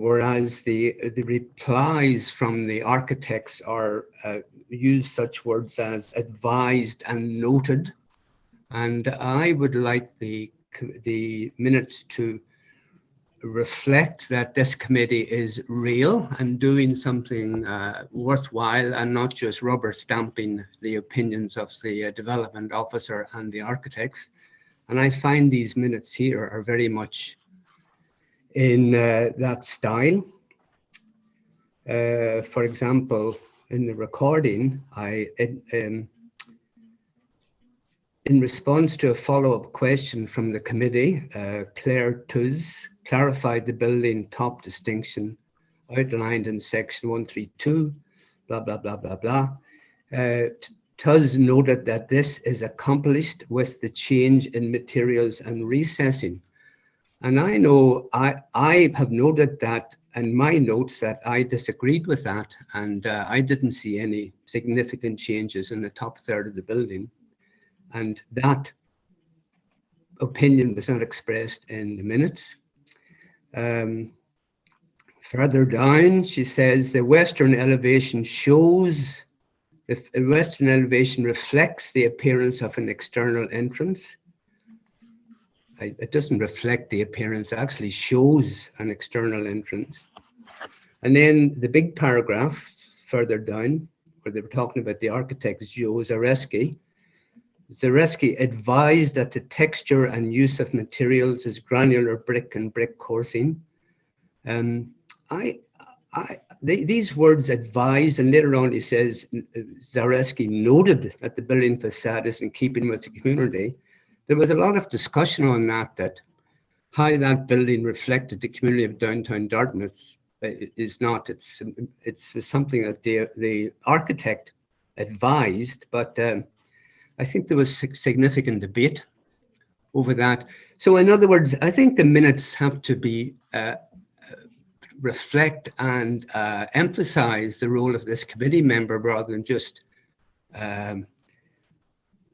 whereas the replies from the architects are use such words as advised and noted. And I would like the minutes to reflect that this committee is real and doing something worthwhile, and not just rubber stamping the opinions of the development officer and the architects. And I find these minutes here are very much in that style. For example, in the recording, in response to a follow-up question from the committee, Claire Tuz clarified the building top distinction outlined in section 132, blah, blah, blah, blah, blah. Tuz noted that this is accomplished with the change in materials and recessing. And I know I have noted that in my notes that I disagreed with that, and I didn't see any significant changes in the top third of the building. And that opinion was not expressed in the minutes. Further down, she says, the western elevation shows, the western elevation reflects the appearance of an external entrance. It doesn't reflect the appearance, it actually shows an external entrance. And then the big paragraph further down, where they were talking about the architect, Joe Zareski. Zareski advised that the texture and use of materials is granular brick and brick coursing. These words advised, and later on he says, Zareski noted that the building facade is in keeping with the community. There was a lot of discussion on that how that building reflected the community of downtown Dartmouth is not. It's something that the architect advised, but I think there was significant debate over that. So in other words, I think the minutes have to be reflect and emphasize the role of this committee member rather than just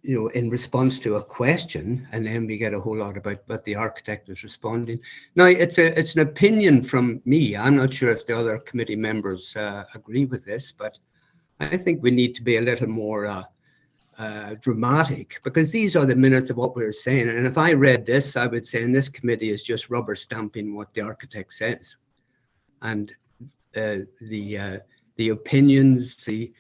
in response to a question, and then we get a whole lot about what the architect is responding. Now, it's an opinion from me. I'm not sure if the other committee members agree with this, but I think we need to be a little more dramatic, because these are the minutes of what we're saying. And if I read this, I would say, and this committee is just rubber stamping what the architect says. And the opinions, the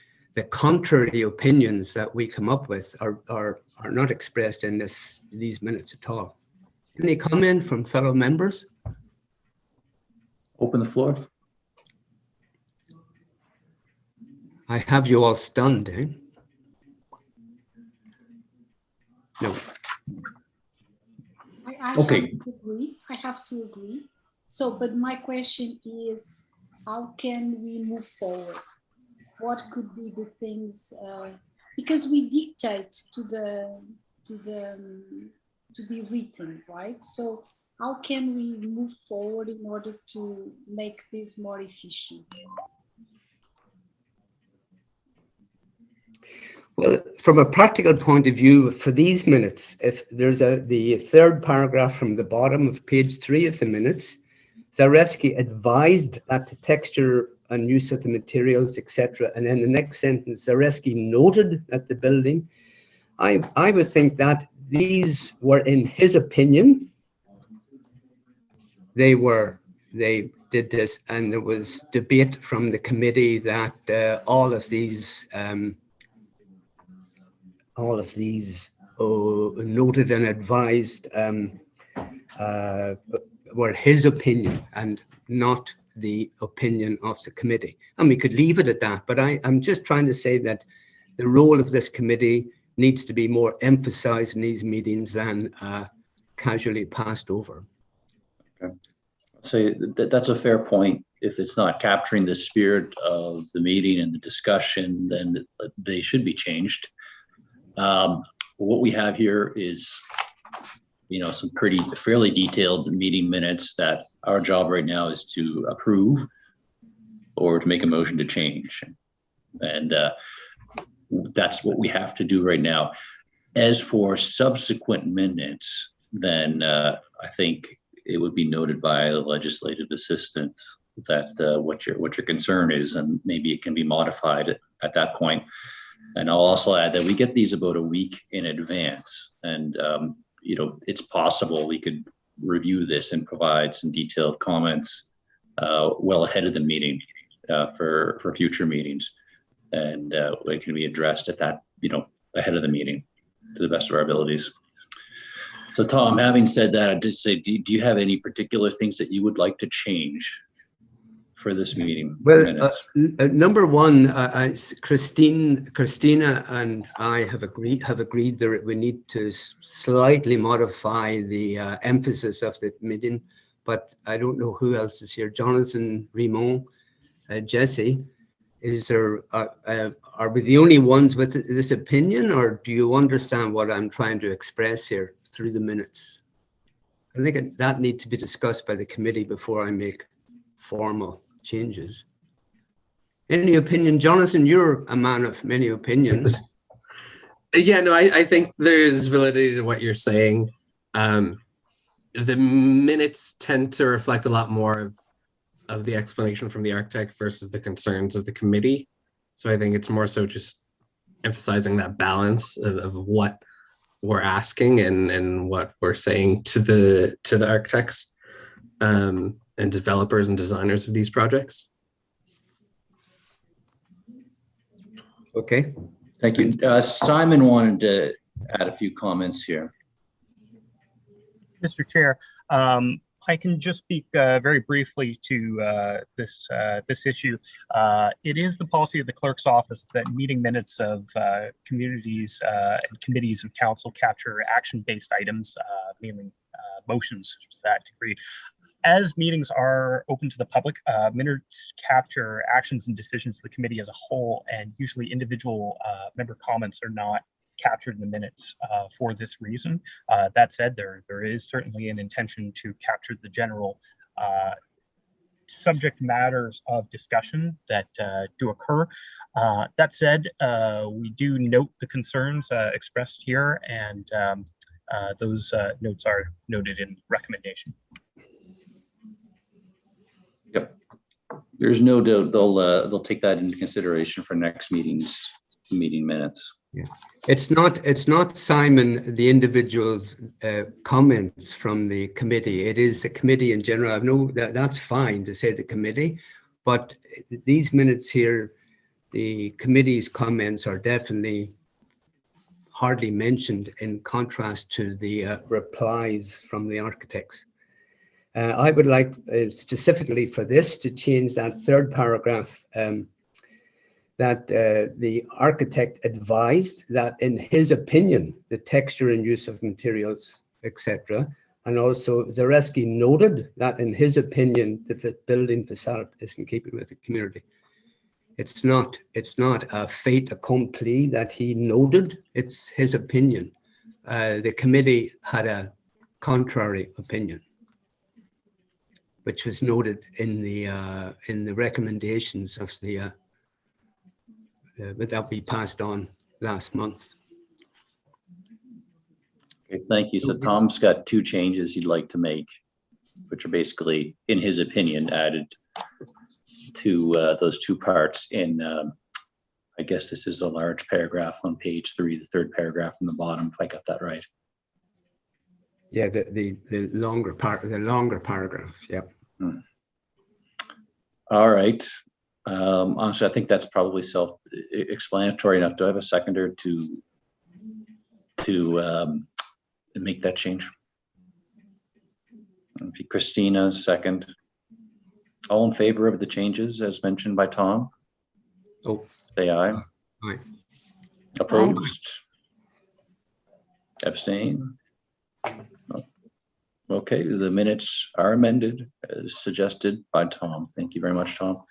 contrary opinions that we come up with are not expressed in these minutes at all. Any comment from fellow members? Open the floor. I have you all stunned, eh? No. Okay. I have to agree. So, but my question is, how can we move forward? What could be the things, because we dictate to be written, right? So how can we move forward in order to make this more efficient? Well, from a practical point of view, for these minutes, if there's the third paragraph from the bottom of page 3 of the minutes, Zareski advised that the texture and use of the materials, etc. And then the next sentence, Zareski noted that the building, I would think that these were, in his opinion, they did this, and there was debate from the committee that all of these noted and advised were his opinion and not the opinion of the committee. And we could leave it at that, but I'm just trying to say that the role of this committee needs to be more emphasized in these meetings than casually passed over. Okay. So that's a fair point. If it's not capturing the spirit of the meeting and the discussion, then they should be changed. What we have here is, some fairly detailed meeting minutes that our job right now is to approve or to make a motion to change. And that's what we have to do right now. As for subsequent minutes, then I think it would be noted by the legislative assistant that what your concern is, and maybe it can be modified at that point. And I'll also add that we get these about a week in advance, and it's possible we could review this and provide some detailed comments well ahead of the meeting for future meetings, and it can be addressed at that, ahead of the meeting to the best of our abilities. So Tom, having said that, I did say, do you have any particular things that you would like to change for this meeting? Well, number one, Christina and I have agreed that we need to slightly modify the emphasis of the meeting, but I don't know who else is here. Jonathan, Raymond, Jesse, are we the only ones with this opinion, or do you understand what I'm trying to express here through the minutes? I think that needs to be discussed by the committee before I make formal changes. Any opinion? Jonathan, you're a man of many opinions. Yeah, no, I think there's validity to what you're saying. The minutes tend to reflect a lot more of the explanation from the architect versus the concerns of the committee. So I think it's more so just emphasizing that balance of what we're asking and what we're saying to the architects and developers and designers of these projects. Okay. Thank you. Simon wanted to add a few comments here. Mr. Chair, I can just speak very briefly to this issue. It is the policy of the clerk's office that meeting minutes of communities and committees of council capture action-based items, mainly motions to that degree. As meetings are open to the public, minutes capture actions and decisions of the committee as a whole, and usually individual member comments are not captured in the minutes for this reason. That said, there is certainly an intention to capture the general subject matters of discussion that do occur. That said, we do note the concerns expressed here, and those notes are noted in recommendation. Yep. There's no doubt they'll take that into consideration for next meeting's meeting minutes. Yeah, it's not Simon, the individual's comments from the committee. It is the committee in general. I know that's fine to say the committee, but these minutes here, the committee's comments are definitely hardly mentioned in contrast to the replies from the architects. I would like specifically for this to change that third paragraph, that the architect advised that in his opinion, the texture and use of materials, etc. And also Zareski noted that in his opinion, the building facade is in keeping with the community. It's not a fait accompli that he noted, it's his opinion. The committee had a contrary opinion, which was noted in the recommendations of the that we passed on last month. Okay, thank you. So Tom's got two changes he'd like to make, which are basically, in his opinion, added to those two parts in, I guess this is a large paragraph on page 3, the third paragraph from the bottom, if I got that right. Yeah, the longer paragraph, yeah. All right. Honestly, I think that's probably self-explanatory enough. Do I have a seconder to make that change? Okay, Christina, second. All in favor of the changes as mentioned by Tom? Oh, say aye. aye. Opposed? Aye. Abstain? No. Okay, the minutes are amended as suggested by Tom. Thank you very much, Tom.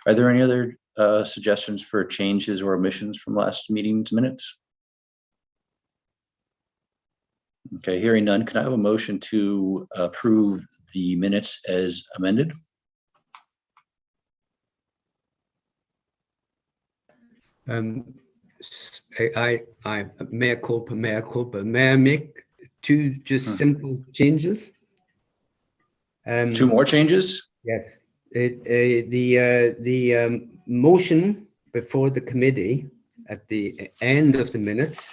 Are there any other suggestions for changes or omissions from last meeting's minutes? Okay, hearing none, can I have a motion to approve the minutes as amended? I mea culpa. May I make two just simple changes? 2 more changes? Yes. The motion before the committee at the end of the minutes,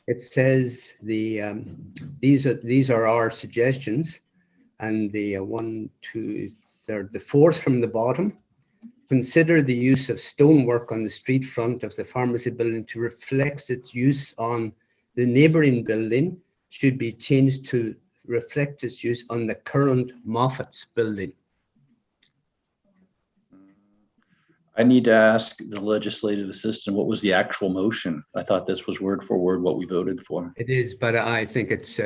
it says these are our suggestions, and the the fourth from the bottom. Consider the use of stonework on the street front of the pharmacy building to reflect its use on the neighbouring building should be changed to reflect its use on the current Moffat's building. I need to ask the legislative assistant, what was the actual motion? I thought this was word for word what we voted for. It is, but I think it's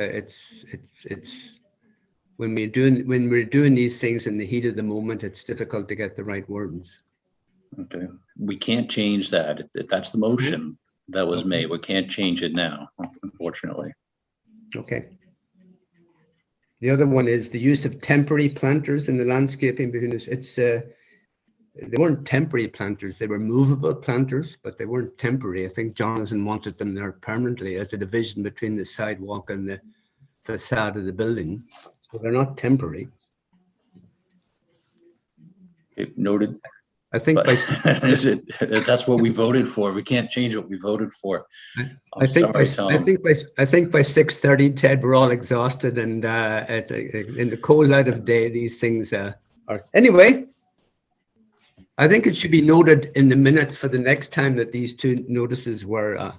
when we're doing these things in the heat of the moment, it's difficult to get the right words. Okay, we can't change that. If that's the motion that was made, we can't change it now, unfortunately. Okay. The other one is the use of temporary planters in the landscaping between us. They weren't temporary planters, they were movable planters, but they weren't temporary. I think Jonathan wanted them there permanently as a division between the sidewalk and the facade of the building. So they're not temporary. Okay, noted. I think that's what we voted for. We can't change what we voted for. I think by 6:30, Ted, we're all exhausted, and in the cold light of day, these things are. Anyway, I think it should be noted in the minutes for the next time that these two notices were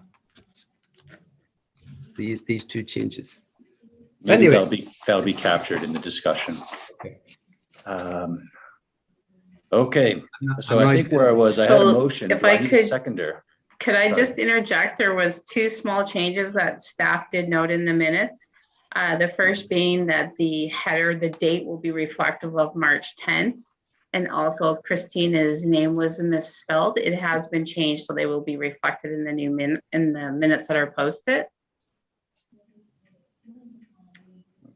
these two changes. Maybe Anyway, that'll be captured in the discussion. Okay. Okay, so I think where I was, I had a motion. If I need could, a seconder. could I just interject? There was two small changes that staff did note in the minutes. The first being that the header, the date will be reflective of March 10th. And also Christina's name was misspelled. It has been changed, so they will be reflected in the new minutes that are posted.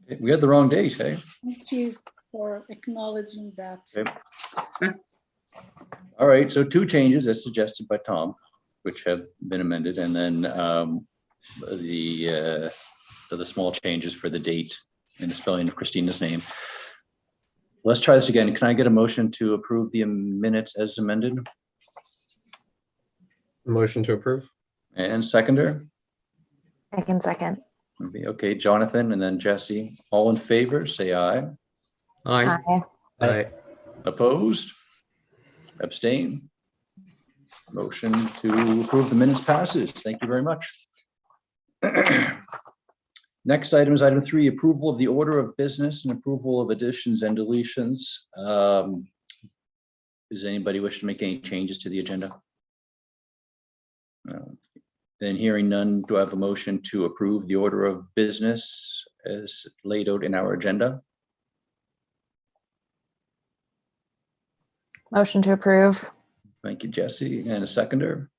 Okay, we had the wrong date, hey? Thank you for acknowledging that. Okay. All right, so two changes as suggested by Tom, which have been amended, and then the small changes for the date and the spelling of Christina's name. Let's try this again. Can I get a motion to approve the minutes as amended? Motion to approve. And seconder? I can second. Okay, Jonathan and then Jesse. All in favor, say aye. Aye. Aye. Aye. Opposed? Abstain? Motion to approve the minutes passes. Thank you very much. Next item is item 3, approval of the order of business and approval of additions and deletions. Does anybody wish to make any changes to the agenda? Then hearing none, do I have a motion to approve the order of business as laid out in our agenda? Motion to approve. Thank you, Jesse. And a seconder?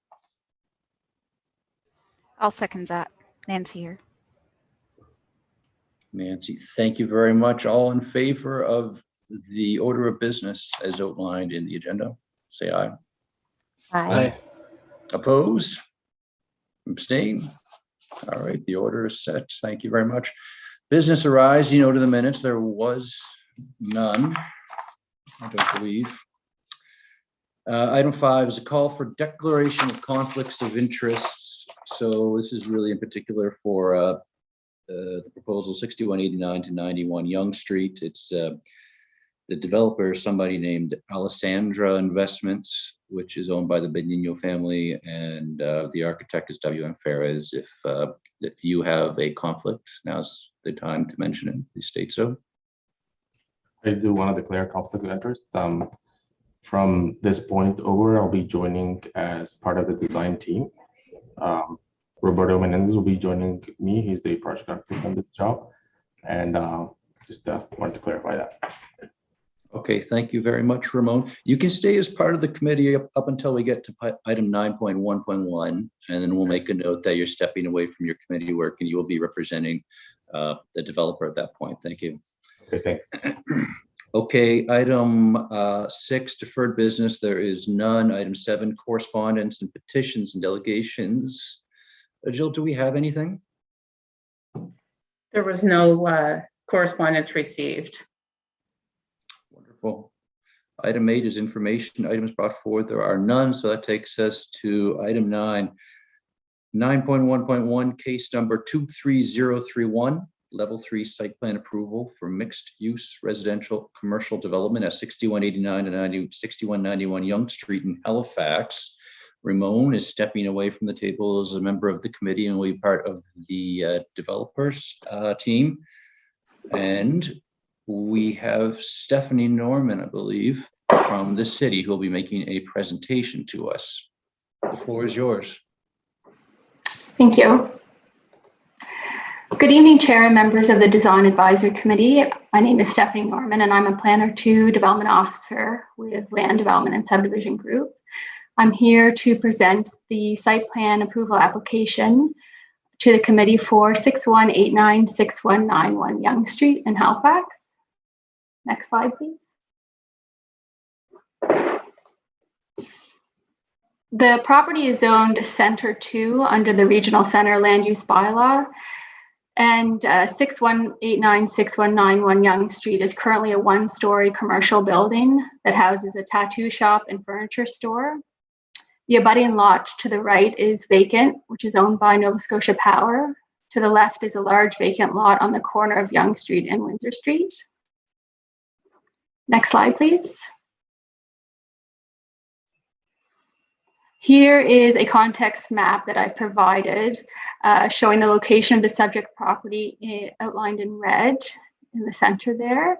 I'll second that. Nancy here. Nancy, thank you very much. All in favor of the order of business as outlined in the agenda, say aye. Aye. Opposed? Abstain? All right, the order is set. Thank you very much. Business arise, to the minutes, there was none, I don't believe. Item 5 is a call for declaration of conflicts of interests. So this is really in particular for the proposal 6189 to 91 Young Street. It's the developer is somebody named Alessandra Investments, which is owned by the Benigno family, and the architect is W.M. Ferez. If you have a conflict, now's the time to mention it. Please state so. I do want to declare conflict of interest. From this point over, I'll be joining as part of the design team. Roberto Menendez will be joining me. He's the project architect on this job. And just wanted to clarify that. Okay, thank you very much, Ramon. You can stay as part of the committee up until we get to item 9.1.1, and then we'll make a note that you're stepping away from your committee work and you will be representing the developer at that point. Thank you. Okay, thanks. Okay, item 6, deferred business. There is none. Item 7, correspondence and petitions and delegations. Jill, do we have anything? There was no correspondence received. Wonderful. Item 8 is information items brought forward. There are none, so that takes us to item 9. 9.1.1, case number 23031, level 3 site plan approval for mixed use residential commercial development at 6189 and 6191 Yonge Street in Halifax. Ramon is stepping away from the table as a member of the committee and will be part of the developers team. And we have Stephanie Norman, I believe, from the city, who will be making a presentation to us. The floor is yours. Thank you. Good evening, Chair and members of the Design Advisory Committee. My name is Stephanie Norman, and I'm a Planner 2 Development Officer with Land Development and Subdivision Group. I'm here to present the site plan approval application to the committee for 6189-6191 Yonge Street in Halifax. Next slide, please. The property is zoned Center 2 under the Regional Center Land Use Bylaw, and 6189-6191 Yonge Street is currently a one-story commercial building that houses a tattoo shop and furniture store. The abutting lot to the right is vacant, which is owned by Nova Scotia Power. To the left is a large vacant lot on the corner of Yonge Street and Windsor Street. Next slide, please. Here is a context map that I've provided showing the location of the subject property outlined in red in the center there.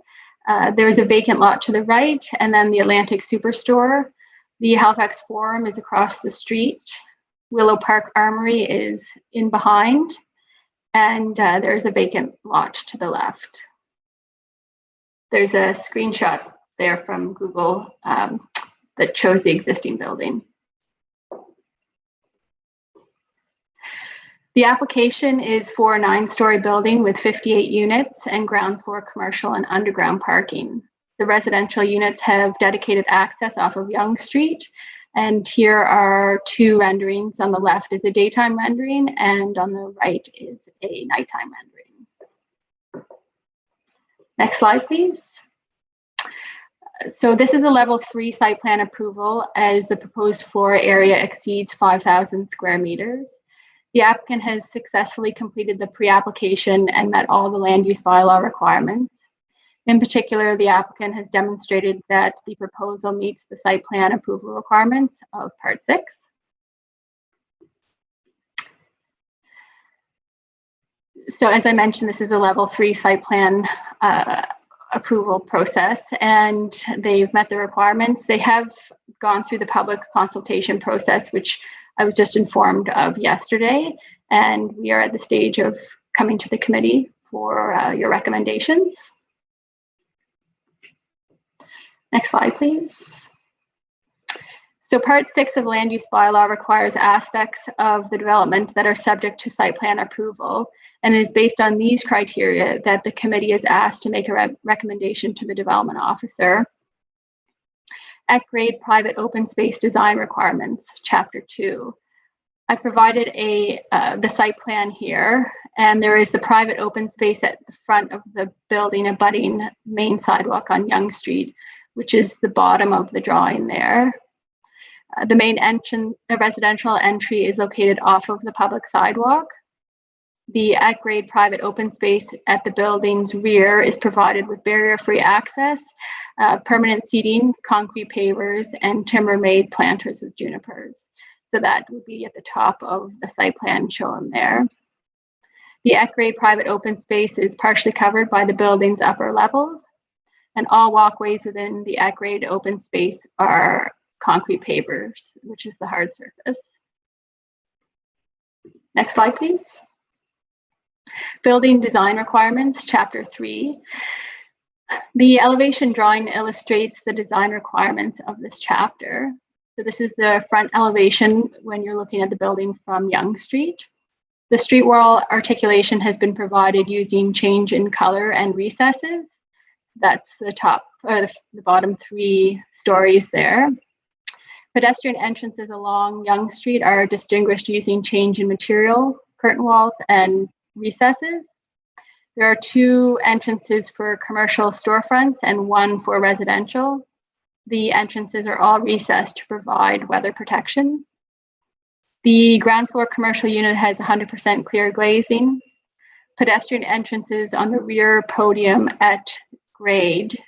There's a vacant lot to the right, and then the Atlantic Superstore. The Halifax Forum is across the street. Willow Park Armory is in behind, and there's a vacant lot to the left. There's a screenshot there from Google that shows the existing building. The application is for a 9-story building with 58 units and ground floor commercial and underground parking. The residential units have dedicated access off of Yonge Street. And here are 2 renderings. On the left is a daytime rendering, and on the right is a nighttime rendering. Next slide, please. So this is a level 3 site plan approval as the proposed floor area exceeds 5,000 square meters. The applicant has successfully completed the pre-application and met all the land use bylaw requirements. In particular, the applicant has demonstrated that the proposal meets the site plan approval requirements of Part 6. So as I mentioned, this is a level 3 site plan approval process, and they've met the requirements. They have gone through the public consultation process, which I was just informed of yesterday, and we are at the stage of coming to the committee for your recommendations. Next slide, please. So Part 6 of Land Use Bylaw requires aspects of the development that are subject to site plan approval, and it is based on these criteria that the committee is asked to make a recommendation to the development officer. At grade private open space design requirements, Chapter 2. I provided the site plan here, and there is the private open space at the front of the building abutting main sidewalk on Yonge Street, which is the bottom of the drawing there. The main residential entry is located off of the public sidewalk. The at-grade private open space at the building's rear is provided with barrier-free access, permanent seating, concrete pavers, and timber-made planters with junipers. So that would be at the top of the site plan shown there. The at-grade private open space is partially covered by the building's upper levels, and all walkways within the at-grade open space are concrete pavers, which is the hard surface. Next slide, please. Building design requirements, Chapter 3. The elevation drawing illustrates the design requirements of this chapter. So this is the front elevation when you're looking at the building from Yonge Street. The street wall articulation has been provided using change in color and recesses. That's the top or the bottom 3 stories there. Pedestrian entrances along Yonge Street are distinguished using change in material, curtain walls, and recesses. There are 2 entrances for commercial storefronts and 1 for residential. The entrances are all recessed to provide weather protection. The ground floor commercial unit has 100% clear glazing. Pedestrian entrances on the rear podium at grade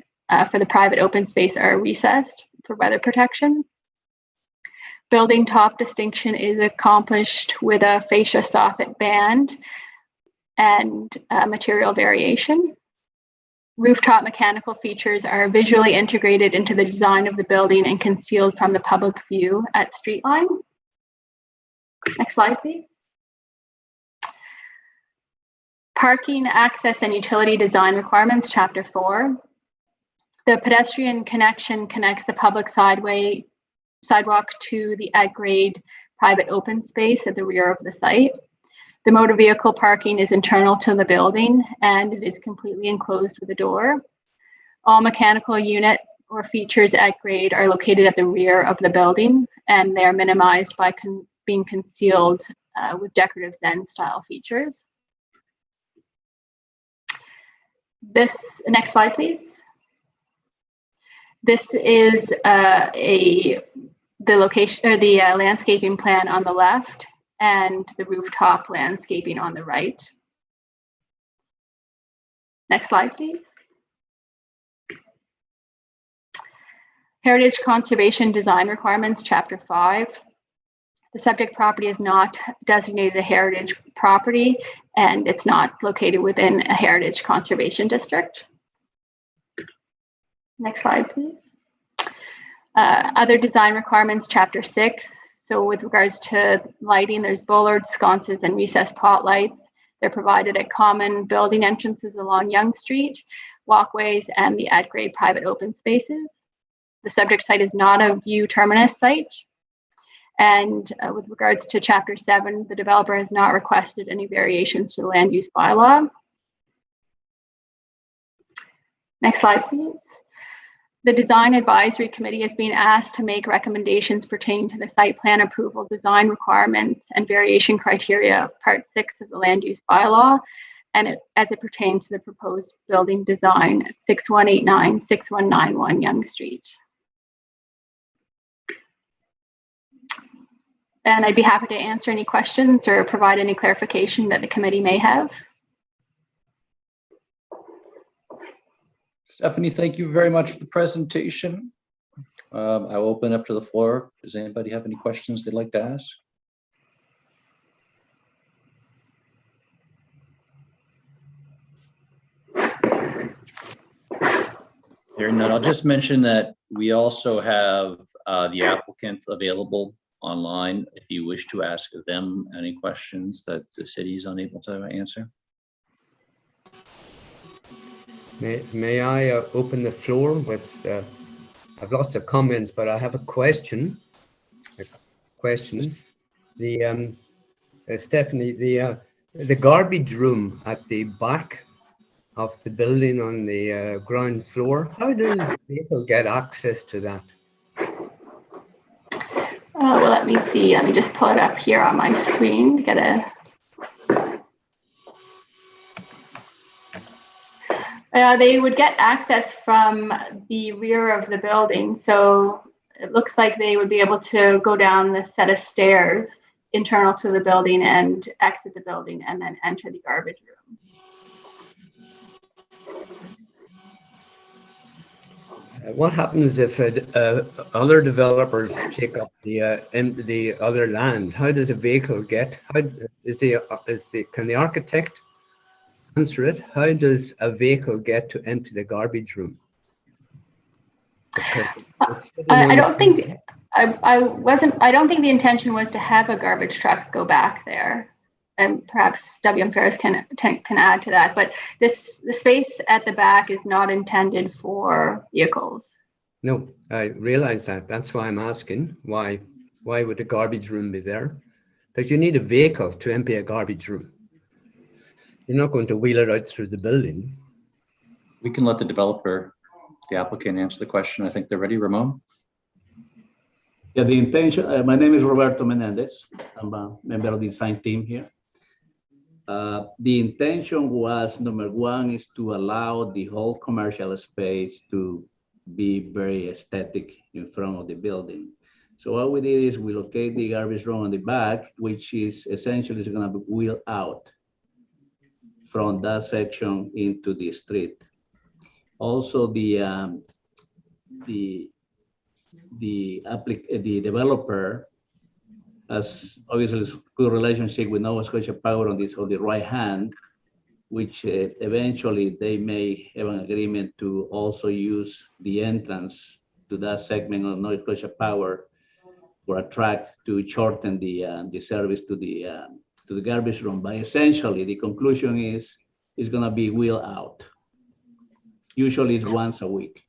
for the private open space are recessed for weather protection. Building top distinction is accomplished with a fascia soffit band and material variation. Rooftop mechanical features are visually integrated into the design of the building and concealed from the public view at street line. Next slide, please. Parking, access, and utility design requirements, Chapter 4. The pedestrian connection connects the public sidewalk to the at-grade private open space at the rear of the site. The motor vehicle parking is internal to the building and it is completely enclosed with a door. All mechanical unit or features at grade are located at the rear of the building and they are minimized by being concealed with decorative Zen style features. This, next slide, please. This is the location or the landscaping plan on the left and the rooftop landscaping on the right. Next slide, please. Heritage Conservation Design Requirements, Chapter 5. The subject property is not designated a heritage property and it's not located within a heritage conservation district. Next slide, please. Other design requirements, Chapter 6. So with regards to lighting, there's bollards, sconces, and recessed pot lights. They're provided at common building entrances along Yonge Street, walkways, and the at-grade private open spaces. The subject site is not a view terminus site. And with regards to Chapter 7, the developer has not requested any variations to the land use bylaw. Next slide, please. The Design Advisory Committee is being asked to make recommendations pertaining to the site plan approval design requirements and variation criteria of Part 6 of the land use bylaw, and as it pertains to the proposed building design at 6189, 6191 Yonge Street. And I'd be happy to answer any questions or provide any clarification that the committee may have. Stephanie, thank you very much for the presentation. I'll open up to the floor. Does anybody have any questions they'd like to ask? Hearing none, I'll just mention that we also have the applicant available online if you wish to ask them any questions that the city is unable to answer. May I open the floor with, I have lots of comments, but I have a question. Questions. The Stephanie, the garbage room at the back of the building on the ground floor, how does people get access to that? Well, let me see. Let me just pull it up here on my screen to get a. They would get access from the rear of the building. So it looks like they would be able to go down the set of stairs internal to the building and exit the building and then enter the garbage room. What happens if other developers take up the other land? How does a vehicle get? Can the architect answer it? How does a vehicle get to empty the garbage room? I don't think the intention was to have a garbage truck go back there, and perhaps WM Ferris can add to that. But the space at the back is not intended for vehicles. No, I realize that. That's why I'm asking why would a garbage room be there? Because you need a vehicle to empty a garbage room. You're not going to wheel it out through the building. We can let the developer, the applicant, answer the question. I think they're ready. Ramon? Yeah, the intention, my name is Roberto Menendez. I'm a member of the design team here. The intention was, number one, is to allow the whole commercial space to be very aesthetic in front of the building. So what we did is we locate the garbage room on the back, which is essentially is going to be wheel out from that section into the street. Also, the developer has obviously good relationship with Nova Scotia Power on the right hand, which eventually they may have an agreement to also use the entrance to that segment of Nova Scotia Power for a track to shorten the service to the garbage room. But essentially, the conclusion is it's going to be wheel out. Usually, it's once a week.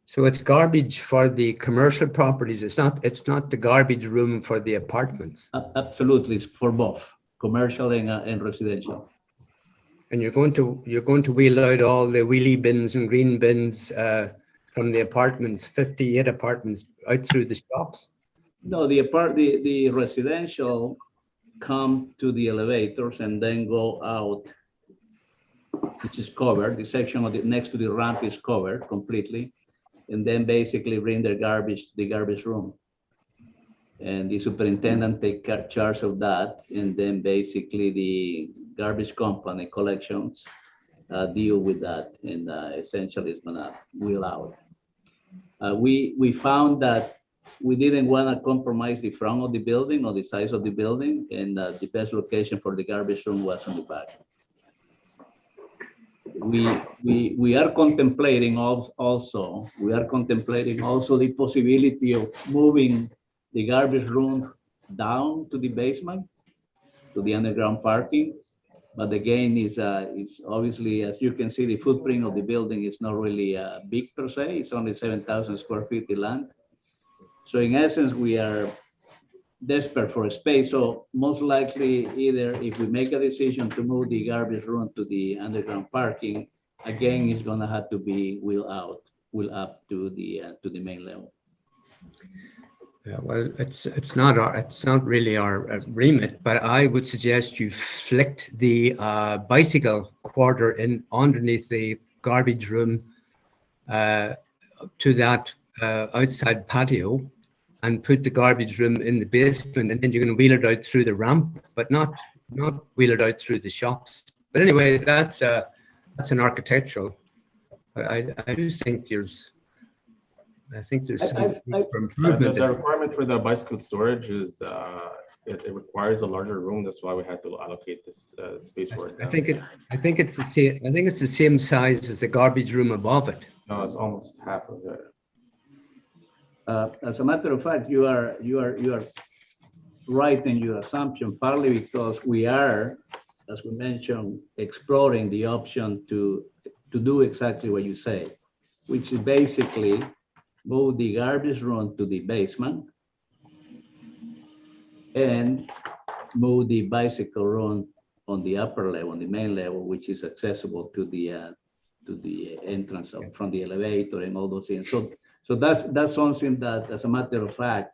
So it's garbage for the commercial properties. It's not the garbage room for the apartments. Absolutely, it's for both commercial and residential. And you're going to wheel out all the wheelie bins and green bins from the apartments, 58 apartments, out through the shops. No, the residential come to the elevators and then go out, which is covered. The section of next to the ramp is covered completely, and then basically bring their garbage to the garbage room. And the superintendent take charge of that, and then basically the garbage company collections deal with that, and essentially it's gonna wheel out. We found that we didn't want to compromise the front of the building or the size of the building, and the best location for the garbage room was on the back. We are contemplating also the possibility of moving the garbage room down to the basement, to the underground parking. But again, it's obviously, as you can see, the footprint of the building is not really big per se. It's only 7,000 square feet of land. So in essence, we are desperate for a space. So most likely, either if we make a decision to move the garbage room to the underground parking, again, it's gonna have to be wheel up to the main level. Yeah, well, it's not really our remit, but I would suggest you flicked the bicycle quarter in underneath the garbage room to that outside patio, and put the garbage room in the basement, and then you're going to wheel it out through the ramp, but not wheel it out through the shops. But anyway, that's an architectural. I do think there's some improvement. The requirement for the bicycle storage is it requires a larger room. That's why we had to allocate this space for it. I think it's the same size as the garbage room above it. No, it's almost half of it. As a matter of fact, you are right in your assumption, partly because we are, as we mentioned, exploring the option to do exactly what you say, which is basically move the garbage room to the basement and move the bicycle room on the upper level, on the main level, which is accessible to the entrance from the elevator and all those things. So that's something that, as a matter of fact,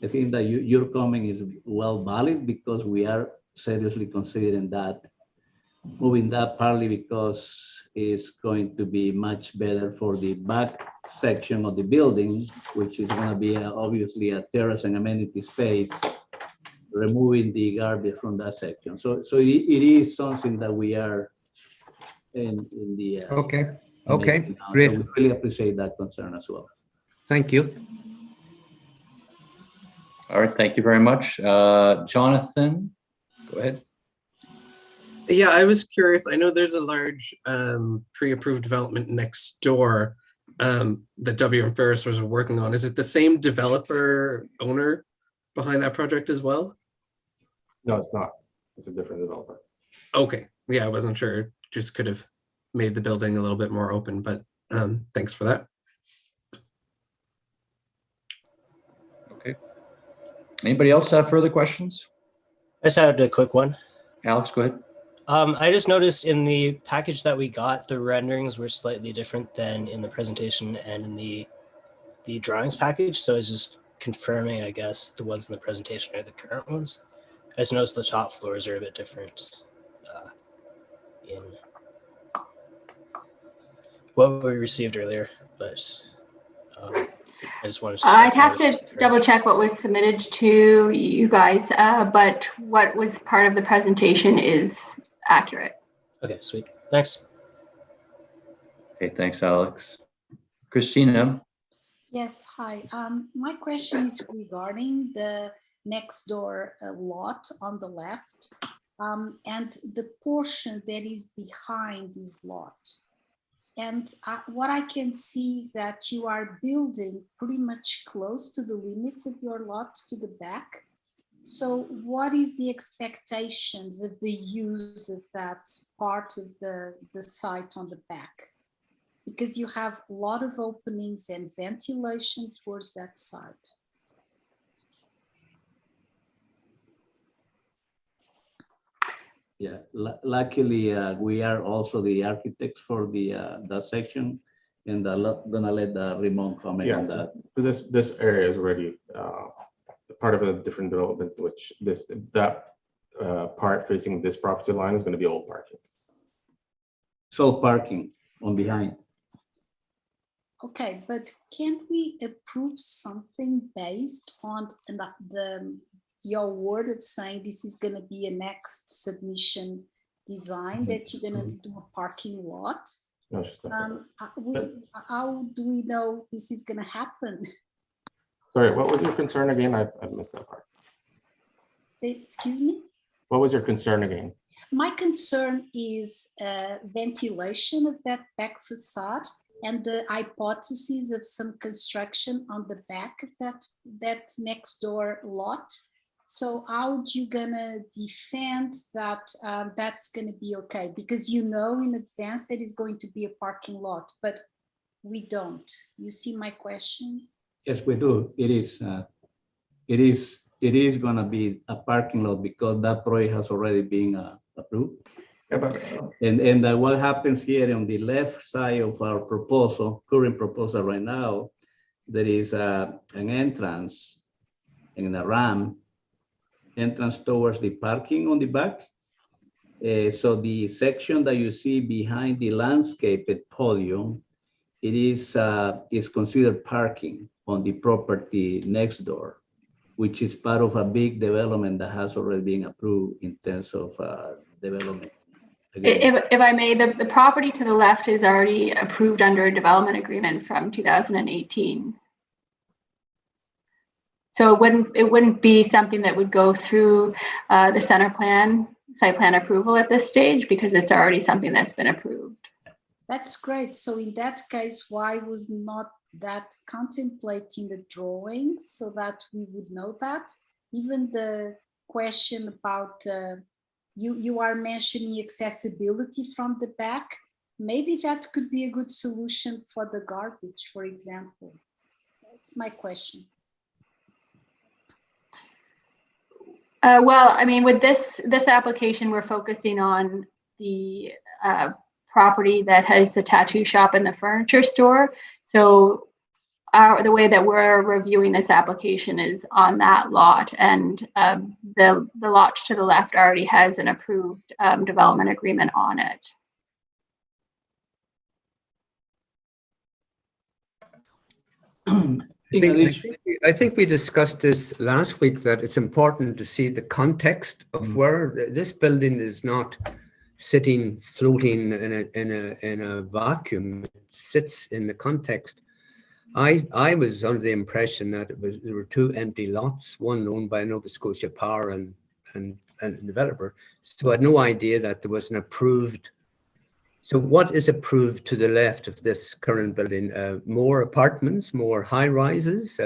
I think that your comment is well valid, because we are seriously considering that, moving that, partly because it's going to be much better for the back section of the building, which is going to be obviously a terrace and amenity space, removing the garbage from that section. So it is something that we are in the okay, great. So we really appreciate that concern as well. Thank you. All right, thank you very much. Jonathan, go ahead. Yeah, I was curious. I know there's a large pre-approved development next door that W and Ferris was working on. Is it the same developer owner behind that project as well? No, it's not. It's a different developer. Okay. Yeah, I wasn't sure. Just could have made the building a little bit more open, but thanks for that. Okay. Anybody else have further questions? I just had a quick one. Alex, go ahead. I just noticed in the package that we got, the renderings were slightly different than in the presentation and in the drawings package. So I was just confirming, I guess, the ones in the presentation are the current ones. I just noticed the top floors are a bit different in what we received earlier, but I just wanted to. I'd have to double check what was submitted to you guys, but what was part of the presentation is accurate. Okay, sweet. Thanks. Okay, thanks, Alex. Christina? Yes, hi. My question is regarding the next door lot on the left and the portion that is behind this lot. And what I can see is that you are building pretty much close to the limit of your lot to the back. So what is the expectations of the use of that part of the site on the back? Because you have a lot of openings and ventilation towards that side. Yeah, luckily we are also the architects for the section, and gonna let Ramon comment on that. So this area is already part of a different development, which that part facing this property line is going to be all parking. So parking on behind. Okay, but can't we approve something based on your word of saying this is going to be a next submission design that you're going to do a parking lot? No, she's not. How do we know this is going to happen? Sorry, what was your concern again? I missed that part. Excuse me? What was your concern again? My concern is ventilation of that back facade and the hypothesis of some construction on the back of that next door lot. So how you gonna defend that that's gonna be okay? Because you know in advance it is going to be a parking lot, but we don't. You see my question? Yes, we do. It is gonna be a parking lot because that project has already been approved. And what happens here on the left side of our proposal, current proposal right now, there is an entrance and a ramp entrance towards the parking on the back. So the section that you see behind the landscaped podium, it is considered parking on the property next door, which is part of a big development that has already been approved in terms of development. If I may, the property to the left is already approved under a development agreement from 2018. So it wouldn't be something that would go through the site plan approval at this stage because it's already something that's been approved. That's great. So in that case, why was not that contemplating the drawings so that we would know that? Even the question about you are mentioning accessibility from the back. Maybe that could be a good solution for the garbage, for example. That's my question. Well, I mean, with this application, we're focusing on the property that has the tattoo shop and the furniture store. So the way that we're reviewing this application is on that lot, and the lot to the left already has an approved development agreement on it. I think we discussed this last week, that it's important to see the context of where this building is not sitting, floating in a vacuum. It sits in the context. I was under the impression that there were two empty lots, one owned by Nova Scotia Power and a developer. So I had no idea that there was an approved. So what is approved to the left of this current building? More apartments, more high rises,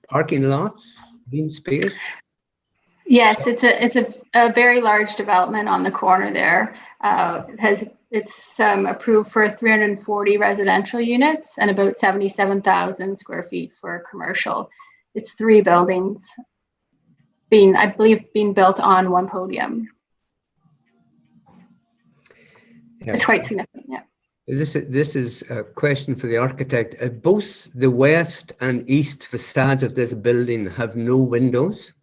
parking lots, green space? Yes, it's a very large development on the corner there. It's approved for 340 residential units and about 77,000 square feet for commercial. It's 3 buildings I believe being built on one podium. Yeah. It's quite significant, yeah. This is a question for the architect. Both the west and east facades of this building have no windows,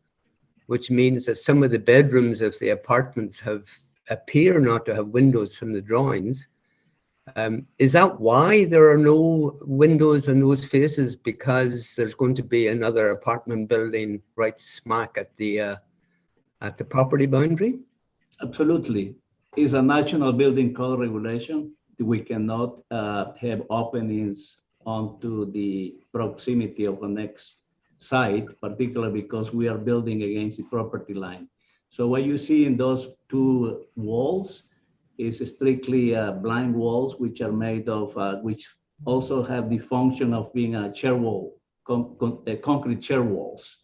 which means that some of the bedrooms of the apartments appear not to have windows from the drawings. Is that why there are no windows in those faces? Because there's going to be another apartment building right smack at the property boundary? Absolutely. It's a national building code regulation. We cannot have openings onto the proximity of the next site, particularly because we are building against the property line. So what you see in those two walls is strictly blind walls, which are made of, which also have the function of being a chair wall, concrete chair walls,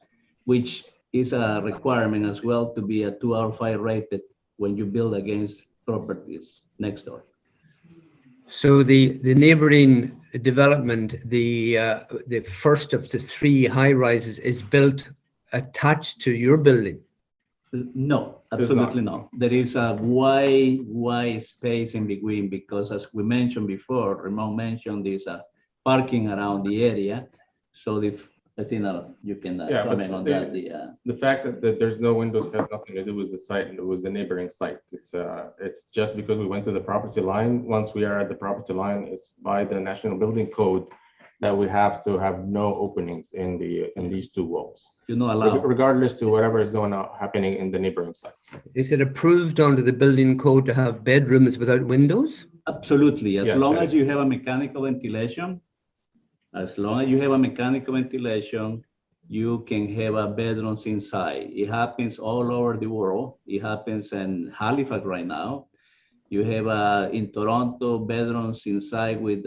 which is a requirement as well to be a 2-hour fire rated when you build against properties next door. So the neighboring development, the first of the 3 high rises is built attached to your building? No, absolutely not. There is a wide space in between because, as we mentioned before, Ramon mentioned this parking around the area. So if I think you can comment on that. The fact that there's no windows has nothing to do with the site, and it was the neighboring site. It's just because we went to the property line. Once we are at the property line, it's by the National Building Code that we have to have no openings in these 2 walls. You're not allowed, regardless to whatever is happening in the neighboring sites. Is it approved under the building code to have bedrooms without windows? Absolutely, as Yes, long as you have a mechanical ventilation. As long as you have a mechanical ventilation, you can have a bedrooms inside. It happens all over the world. It happens in Halifax right now. You have in Toronto bedrooms inside with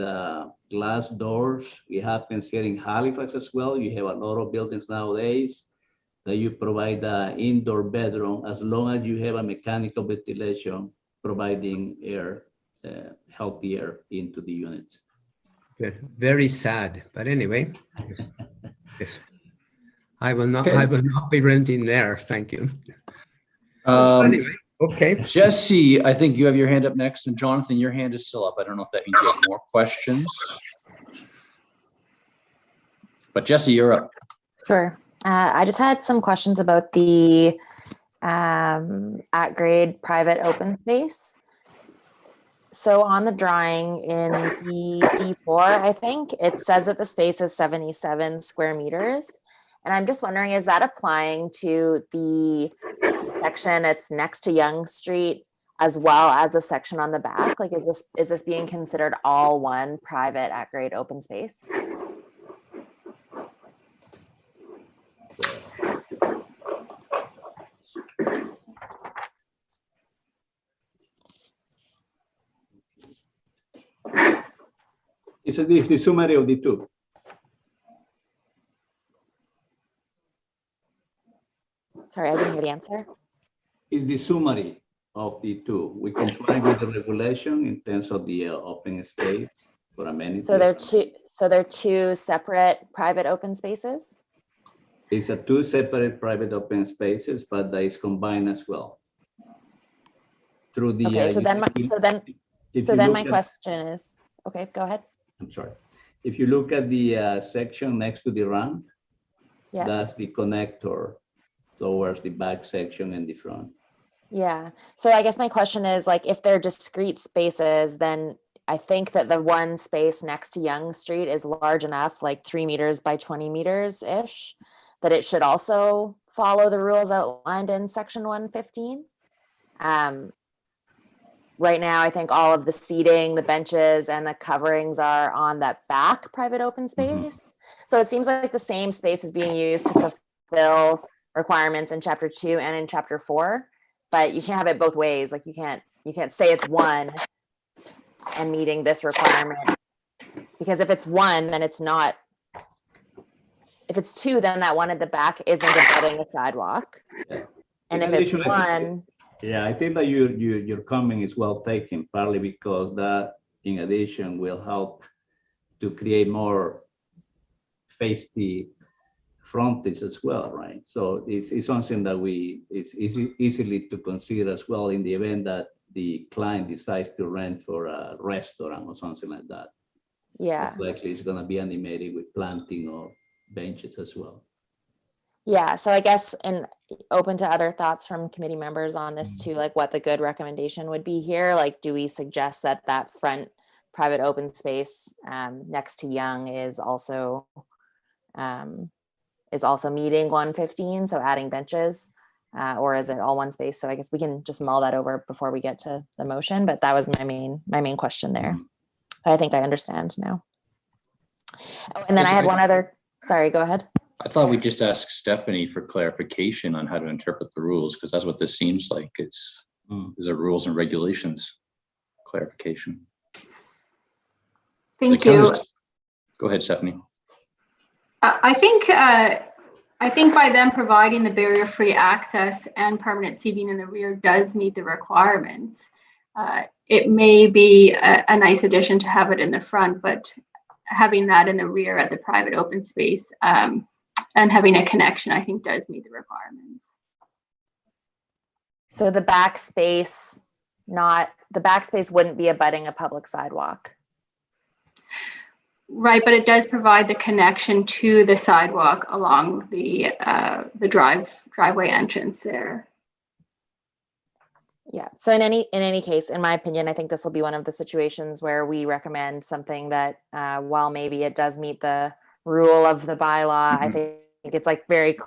glass doors. It happens here in Halifax as well. You have a lot of buildings nowadays that you provide an indoor bedroom as long as you have a mechanical ventilation providing air, healthy air into the units. Good. Very sad, but anyway, yes. I will not be renting there. Thank you. Anyway, okay. Jesse, I think you have your hand up next, and Jonathan, your hand is still up. I don't know if that means you have more questions. But Jesse, you're up. Sure. I just had some questions about the at-grade private open space. So on the drawing in the D4, I think it says that the space is 77 square meters. And I'm just wondering, is that applying to the section that's next to Yonge Street as well as the section on the back? Like, is this being considered all one private at-grade open space? It's the summary of the 2. Sorry, I didn't hear the answer. Is the summary of the 2. We comply with the regulation in terms of the open space for amenities. So they're two separate private open spaces? It's 2 separate private open spaces, but that is combined as well. Through the okay, so then my question is, okay, go ahead. I'm sorry. If you look at the section next to the ramp, Yeah. that's the connector towards the back section and the front. Yeah. So I guess my question is, like, if they're discrete spaces, then I think that the one space next to Yonge Street is large enough, like 3 meters by 20 meters ish, that it should also follow the rules outlined in section 115. Right now, I think all of the seating, the benches, and the coverings are on that back private open space. So it seems like the same space is being used to fulfill requirements in chapter 2 and in chapter 4, but you can't have it both ways. Like, you can't say it's one and meeting this requirement, because if it's one, then it's not. If it's 2, then that one at the back isn't abutting a sidewalk. And if it's 1. Yeah, I think that your comment is well taken, partly because that, in addition, will help to create more face the frontage as well, right? So it's something that it's easily to consider as well in the event that the client decides to rent for a restaurant or something like that. Yeah. Likely it's going to be animated with planting or benches as well. Yeah, so I guess, and open to other thoughts from committee members on this too, like what the good recommendation would be here. Like, do we suggest that front private open space next to Young is also meeting 115, so adding benches, or is it all one space? So I guess we can just mull that over before we get to the motion, but that was my main question there. I think I understand now. Oh, and then I had one other, sorry, go ahead. I thought we'd just ask Stephanie for clarification on how to interpret the rules, because that's what this seems like. It's is a rules and regulations clarification. Thank you. Go ahead, Stephanie. I think by them providing the barrier-free access and permanent seating in the rear does meet the requirements. It may be a nice addition to have it in the front, but having that in the rear at the private open space and having a connection, I think, does meet the requirements. So the back space wouldn't be abutting a public sidewalk. Right, but it does provide the connection to the sidewalk along the driveway entrance there. Yeah. So in any case, in my opinion, I think this will be one of the situations where we recommend something that, while maybe it does meet the rule of the bylaw, I think it's like very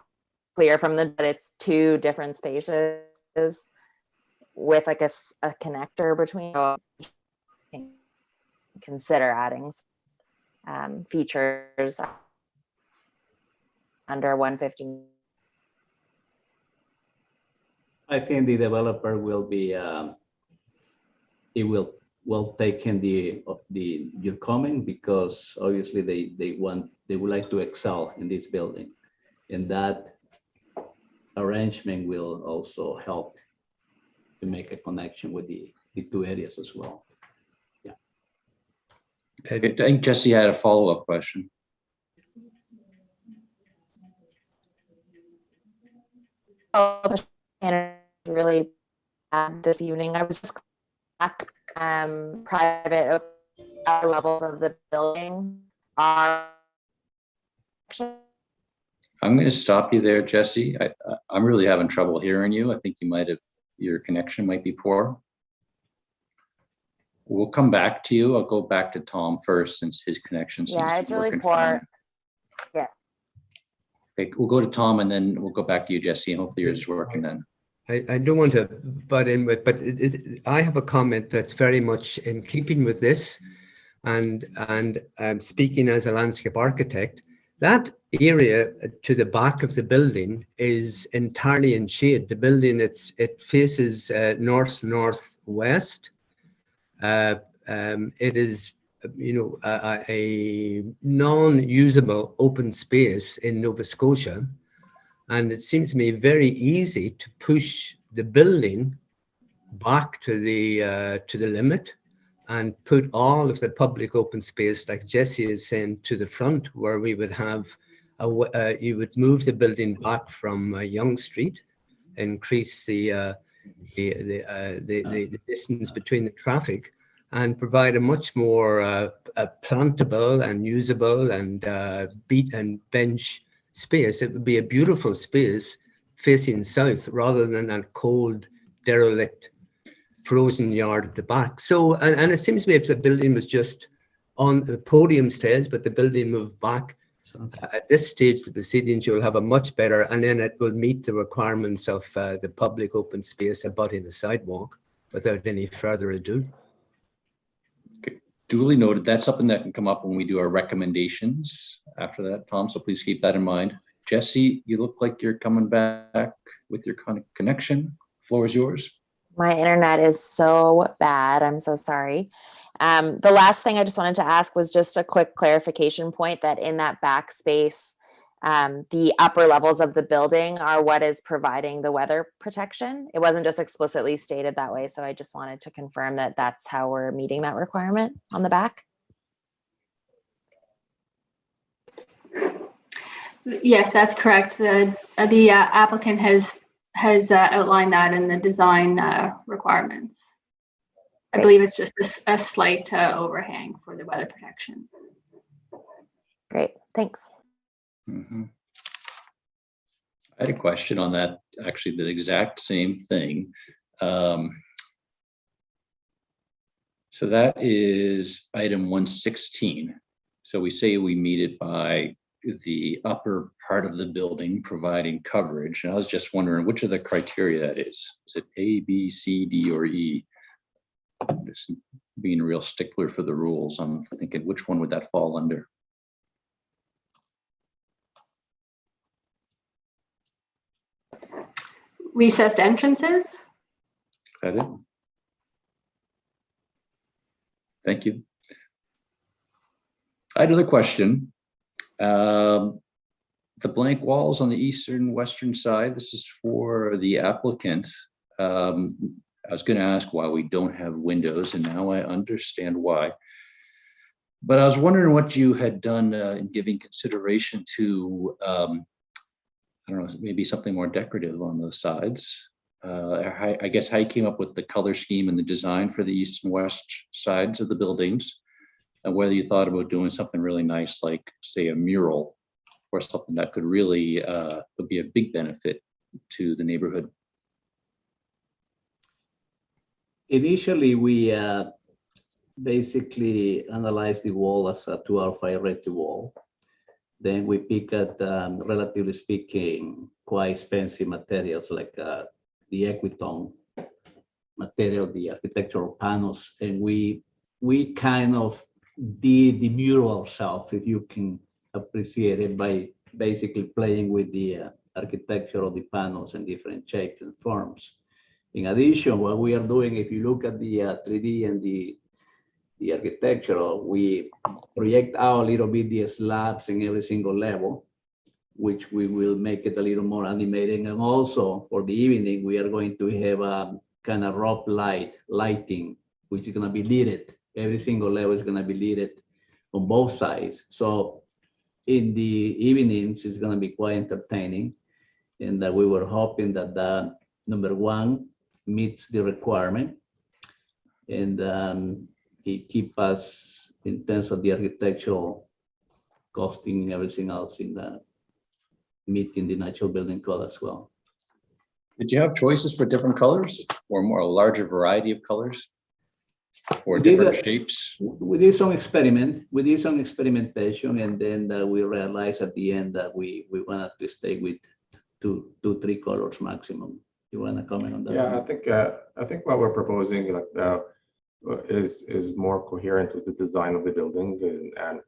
clear from that it's two different spaces with like a connector between. Consider adding features under 115. I think the developer will be, he will take in your comment, because obviously they would like to excel in this building, and that arrangement will also help to make a connection with the two areas as well. Yeah. I think Jesse had a follow-up question. And really this evening, I was just back, private levels of the building are. I'm going to stop you there, Jesse. I'm really having trouble hearing you. I think your connection might be poor. We'll come back to you. I'll go back to Tom first, since his connection seems Yeah, it's to be really working poor. fine. Yeah. Okay, we'll go to Tom, and then we'll go back to you, Jesse, and hopefully yours is working then. I don't want to butt in with, but I have a comment that's very much in keeping with this, and speaking as a landscape architect, that area to the back of the building is entirely in shade. The building, it faces north-northwest. It is, a non-usable open space in Nova Scotia. And it seems to me very easy to push the building back to the limit and put all of the public open space, like Jesse is saying, to the front, where we would have you would move the building back from Yonge Street, increase the distance between the traffic, and provide a much more plantable and usable and beat and bench space. It would be a beautiful space facing south, rather than that cold, derelict, frozen yard at the back. So, and it seems to me if the building was just on the podium stays, but the building moved back, at this stage, the proceedings, you'll have a much better, and then it will meet the requirements of the public open space abutting the sidewalk without any further ado. Okay. Duly noted. That's something that can come up when we do our recommendations after that, Tom, so please keep that in mind. Jesse, you look like you're coming back with your connection. Floor is yours. My internet is so bad. I'm so sorry. The last thing I just wanted to ask was just a quick clarification point, that in that back space, the upper levels of the building are what is providing the weather protection. It wasn't just explicitly stated that way. So I just wanted to confirm that that's how we're meeting that requirement on the back. Yes, that's correct. The applicant has outlined that in the design requirements. I believe it's just a slight overhang for the weather protection. Great, thanks. I had a question on that, actually, the exact same thing. So that is item 116. So we say we meet it by the upper part of the building providing coverage. And I was just wondering which of the criteria that is. Is it A, B, C, D, or E? Just being a real stickler for the rules, I'm thinking which one would that fall under? Recessed entrances? Is that it? Thank you. I had another question. The blank walls on the eastern western side, this is for the applicant. I was going to ask why we don't have windows, and now I understand why. But I was wondering what you had done in giving consideration to, I don't know, maybe something more decorative on those sides. I guess how you came up with the color scheme and the design for the east and west sides of the buildings, and whether you thought about doing something really nice, like say a mural or something that could really would be a big benefit to the neighborhood. Initially, we basically analyzed the wall as a 2R5 Reti wall. Then we picked at, relatively speaking, quite expensive materials like the equitone material, the architectural panels, and we kind of did the mural ourselves, if you can appreciate it, by basically playing with the architecture of the panels and different shapes and forms. In addition, what we are doing, if you look at the 3D and the architectural, we project out a little bit the slabs in every single level, which we will make it a little more animated. And also for the evening, we are going to have a kind of rope lighting, which is going to be lit. Every single level is going to be lit on both sides. So in the evenings, it's going to be quite entertaining. And we were hoping that the number one meets the requirement, and it keep us in terms of the architectural costing and everything else in the meeting the natural building code as well. Did you have choices for different colors or more a larger variety of colors or different shapes? We did some experimentation, and then we realized at the end that we wanted to stay with two, 3 colors maximum. You want to comment on that? Yeah, I think what we're proposing is more coherent with the design of the building, and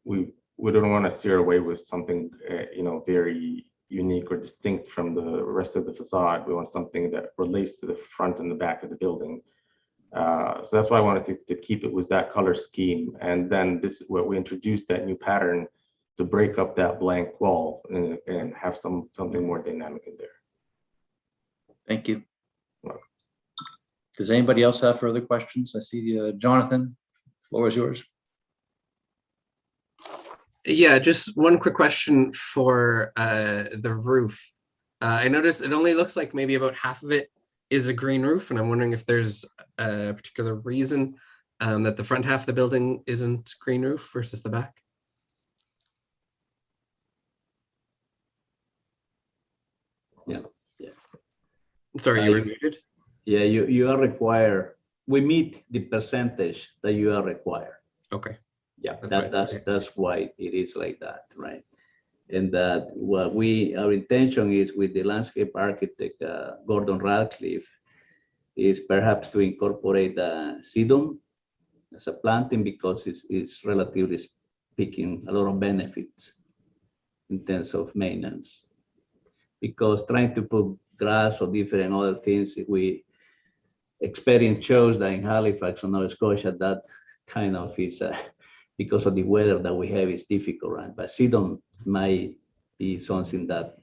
we don't want to steer away with something very unique or distinct from the rest of the facade. We want something that relates to the front and the back of the building. So that's why I wanted to keep it with that color scheme, and then this is where we introduced that new pattern to break up that blank wall and have something more dynamic in there. Thank you. Does anybody else have further questions? I see Jonathan, floor is yours. Yeah, just one quick question for the roof. I noticed it only looks like maybe about half of it is a green roof, and I'm wondering if there's a particular reason that the front half of the building isn't green roof versus the back. Yeah. Sorry, you were muted. Yeah, you are required. We meet the percentage that you are required. Okay. Yeah, that's why it is like that, right? And that what our intention is with the landscape architect Gordon Radcliffe is perhaps to incorporate sedum as a planting, because it's relatively speaking a lot of benefits in terms of maintenance. Because trying to put grass or different other things, we experience shows that in Halifax or Nova Scotia, that kind of is because of the weather that we have is difficult, right? But sedum might be something that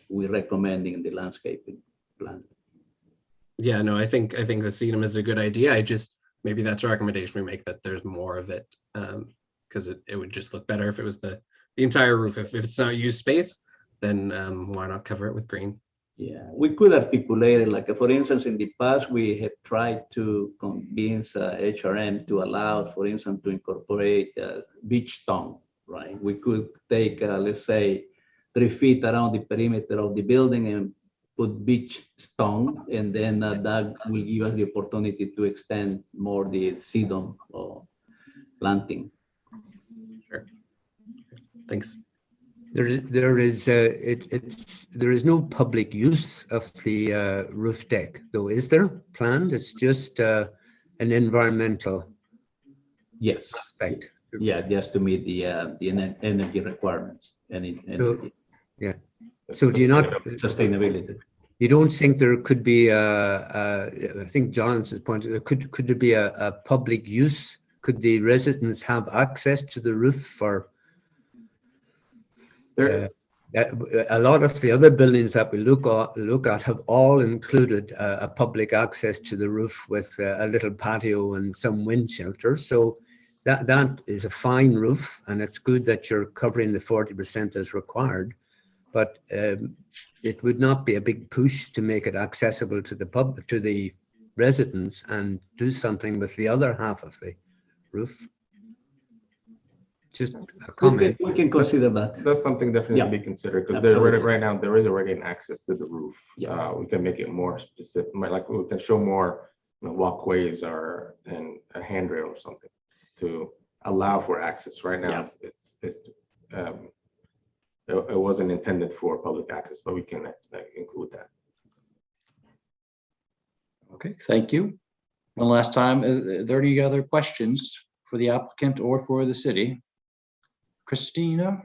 we recommend in the landscaping plan. Yeah, no, I think the sedum is a good idea. Maybe that's a recommendation we make, that there's more of it, because it would just look better if it was the entire roof. If it's not used space, then why not cover it with green? Yeah, we could articulate it, like for instance, in the past, we have tried to convince HRM to allow, for instance, to incorporate beach tone, right? We could take, let's say, 3 feet around the perimeter of the building and put beach stone, and then that will give us the opportunity to extend more the sedum or planting. Sure. Thanks. There is no public use of the roof deck, though, is there? Planned? It's just an environmental Yes. aspect. Yeah, just to meet the energy requirements and yeah. So do you not sustainability? You don't think there could be I think Jonathan's point, could there be a public use? Could the residents have access to the roof for a lot of the other buildings that we look at have all included a public access to the roof with a little patio and some wind shelter. So that is a fine roof, and it's good that you're covering the 40% as required. But it would not be a big push to make it accessible to the residents and do something with the other half of the roof. Just a comment. We can consider that. That's something definitely to be considered, because there's already, right now there is already an access to the roof. We can make it more specific, like we can show more walkways or and a handrail or something to allow for access. Right now, it wasn't intended for public access, but we can include that. Okay, thank you. One last time, are there any other questions for the applicant or for the city? Christina?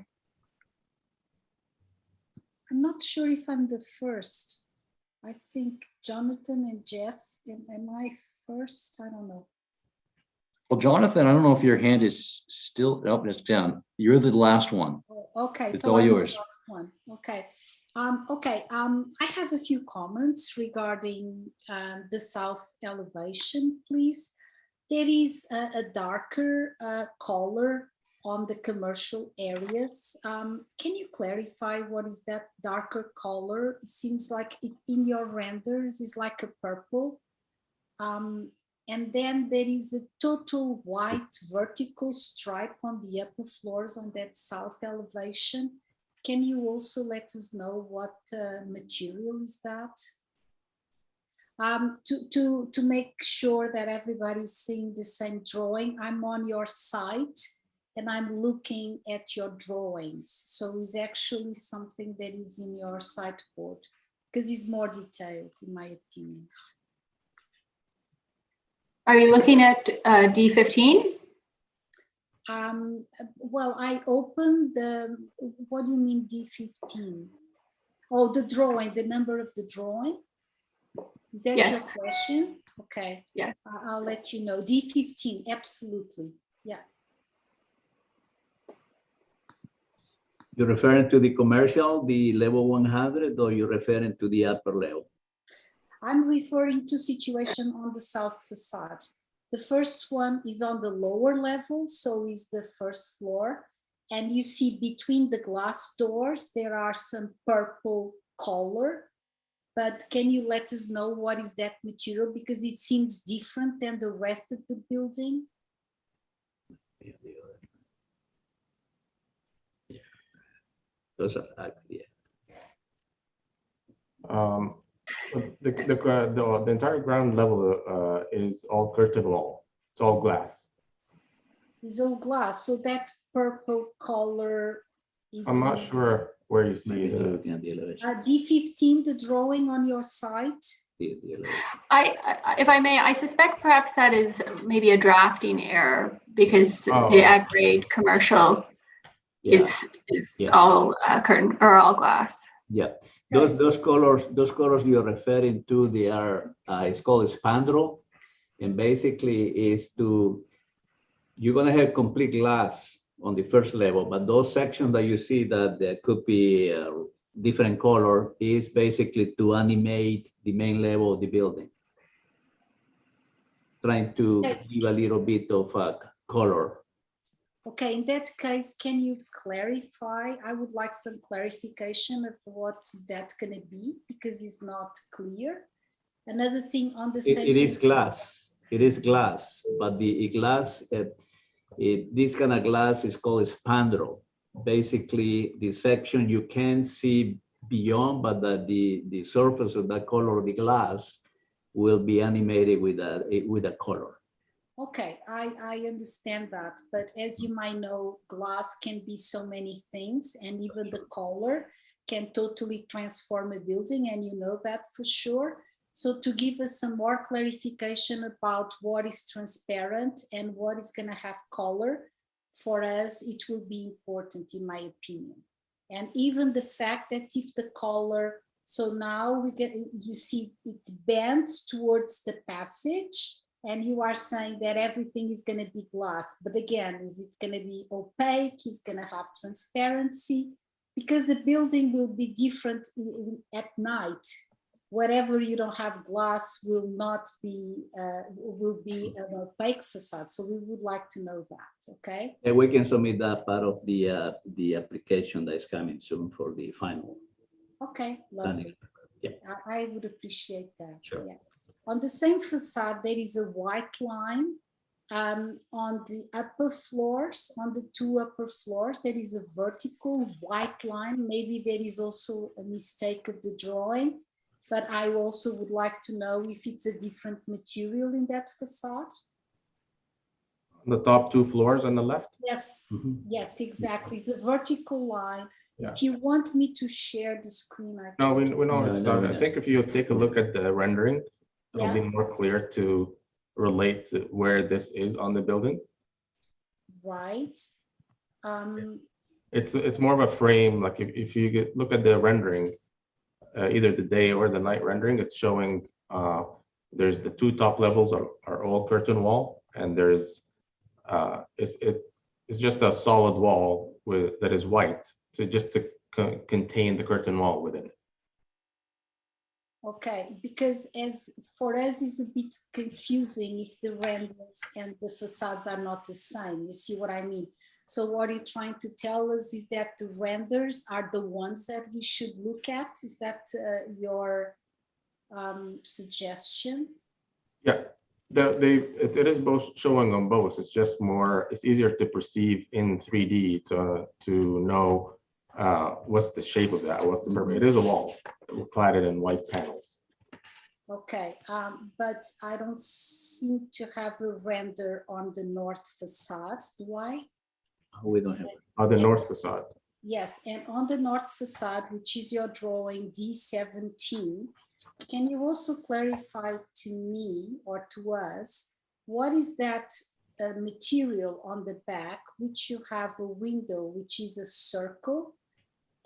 I'm not sure if I'm the first. I think Jonathan and Jess, am I first? I don't know. Well, Jonathan, I don't know if your hand is still up, it's down. You're the last one. Oh, okay, It's so all I'm yours. the last one. Okay. I have a few comments regarding the south elevation, please. There is a darker color on the commercial areas. Can you clarify what is that darker color? It seems like in your renders is like a purple. And then there is a total white vertical stripe on the upper floors on that south elevation. Can you also let us know what material is that? To make sure that everybody's seeing the same drawing, I'm on your site and I'm looking at your drawings. So it's actually something that is in your site board because it's more detailed in my opinion. Are you looking at D15? Well, I opened the, what do you mean D15? Oh, the drawing, the number of the drawing. Is that your question? Okay. Yeah. I'll let you know. D15, absolutely. Yeah. You're referring to the commercial, the level 100, or you're referring to the upper level? I'm referring to situation on the south facade. The first one is on the lower level, so is the first floor. And you see between the glass doors, there are some purple color. But can you let us know what is that material? Because it seems different than the rest of the building. Those are, The entire ground level is all curtain wall. It's all glass. It's all glass, so that purple color. I'm not sure where you see it. D15, the drawing on your site. If I may, I suspect perhaps that is maybe a drafting error because the at-grade commercial is all curtain or all glass. Yeah, those colors you're referring to, they are it's called spandrel, and basically is you're gonna have complete glass on the first level, but those sections that you see that could be different color is basically to animate the main level of the building, trying to give a little bit of color. Okay, in that case, can you clarify? I would like some clarification of what is that going to be because it's not clear. Another thing on the it is glass. It is glass, but the glass, this kind of glass is called spandrel. Basically, the section you can see beyond, but that the surface of that color of the glass will be animated with a color. Okay, I understand that, but as you might know, glass can be so many things, and even the color can totally transform a building, and you know that for sure. So to give us some more clarification about what is transparent and what is going to have color, for us, it will be important, in my opinion. And even the fact that if the color, so now you see it bends towards the passage, and you are saying that everything is going to be glass. But again, is it going to be opaque? Is going to have transparency? Because the building will be different at night. Whatever you don't have glass will not be, will be an opaque facade. So we would like to know that, okay? And we can submit that part of the application that is coming soon for the final. Okay, lovely. Yeah. I would appreciate that, Sure. yeah. On the same facade, there is a white line on the upper floors, on the two upper floors, there is a vertical white line. Maybe there is also a mistake of the drawing, but I also would like to know if it's a different material in that facade. The top two floors on the left? Yes, yes, exactly. It's a vertical line. Yeah. If you want me to share the screen, I No, can. we know it's not. I think if you take a look at the rendering, it'll Yeah. be more clear to relate to where this is on the building. Right. It's more of a frame. Like if you look at the rendering, either the day or the night rendering, it's showing there's the two top levels are all curtain wall, and there's it's just a solid wall that is white, so just to contain the curtain wall within it. Okay, because as for us it's a bit confusing if the renders and the facades are not the same. You see what I mean? So what you're trying to tell us is that the renders are the ones that we should look at. Is that your suggestion? Yeah, it is both showing on both. It's just it's easier to perceive in 3D to know what's the shape of that, what's the purpose. It is a wall cladded in white panels. Okay, but I don't seem to have a render on the north facade, do I? We don't have it. On the north facade. Yes, and on the north facade, which is your drawing D17, can you also clarify to me or to us, what is that material on the back, which you have a window, which is a circle,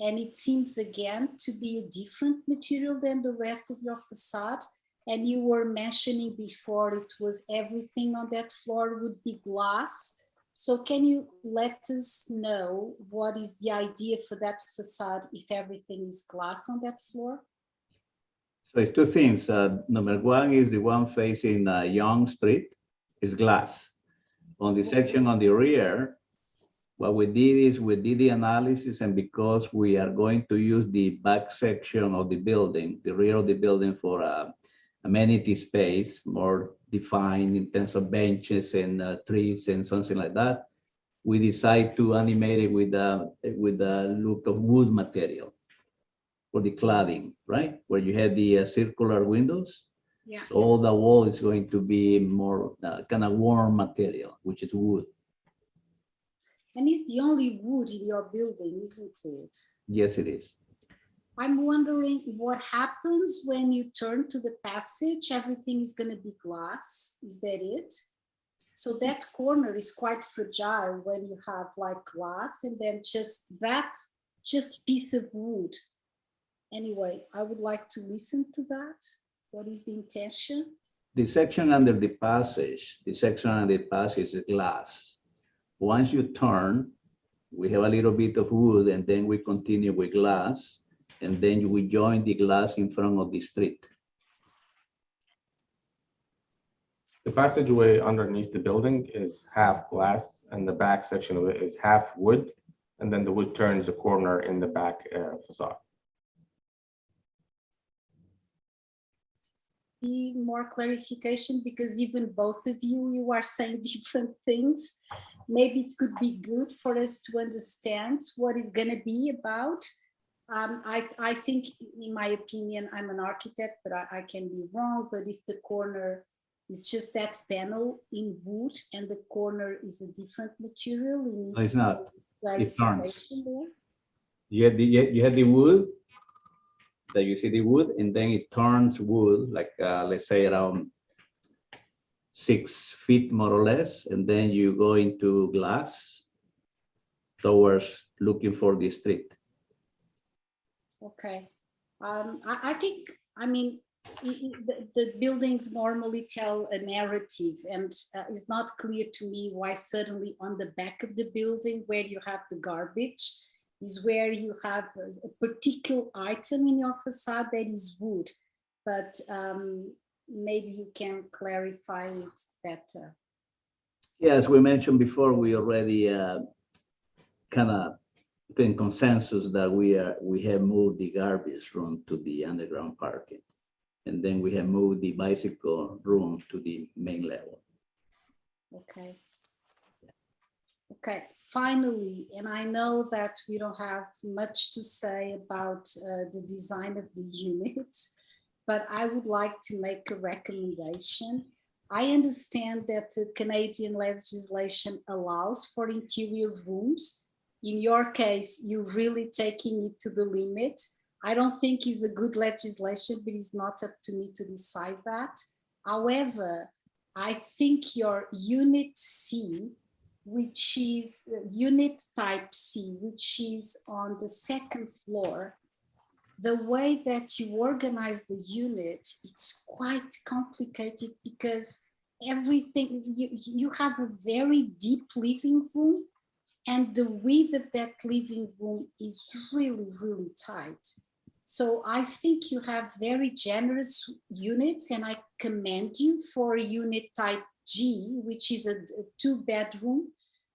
and it seems again to be a different material than the rest of your facade. And you were mentioning before it was everything on that floor would be glass. So can you let us know what is the idea for that facade if everything is glass on that floor? So it's two things. Number one is the one facing Young Street is glass. On the section on the rear, what we did is we did the analysis, and because we are going to use the back section of the building, the rear of the building for amenity space, more defined in terms of benches and trees and something like that, we decide to animate it with a look of wood material for the cladding, right? Where you have the circular windows. Yeah. So all the wall is going to be more kind of warm material, which is wood. And it's the only wood in your building, isn't it? Yes, it is. I'm wondering what happens when you turn to the passage, everything is going to be glass. Is that it? So that corner is quite fragile when you have like glass and then just piece of wood. Anyway, I would like to listen to that. What is the intention? The section under the passage is glass. Once you turn, we have a little bit of wood, and then we continue with glass, and then we join the glass in front of the street. The passageway underneath the building is half glass, and the back section of it is half wood, and then the wood turns a corner in the back facade. More clarification, because even both of you are saying different things. Maybe it could be good for us to understand what it's going to be about. I think, in my opinion, I'm an architect, but I can be wrong. But if the corner is just that panel in wood and the corner is a different material, No, it's not. It turns. There. You have the wood, that you see the wood, and then it turns wood, like let's say around 6 feet more or less, and then you go into glass towards looking for the street. Okay. I think, I mean, the buildings normally tell a narrative, and it's not clear to me why suddenly on the back of the building where you have the garbage is where you have a particular item in your facade that is wood. But maybe you can clarify it better. Yeah, as we mentioned before, we already kind of in consensus that we have moved the garbage room to the underground parking, and then we have moved the bicycle room to the main level. Okay. Okay, finally, and I know that we don't have much to say about the design of the units, but I would like to make a recommendation. I understand that the Canadian legislation allows for interior rooms. In your case, you're really taking it to the limit. I don't think it's a good legislation, but it's not up to me to decide that. However, I think your unit C, which is unit type C, which is on the second floor, the way that you organize the unit, it's quite complicated because everything, you have a very deep living room, and the width of that living room is really, really tight. So I think you have very generous units, and I commend you for unit type G, which is a 2-bedroom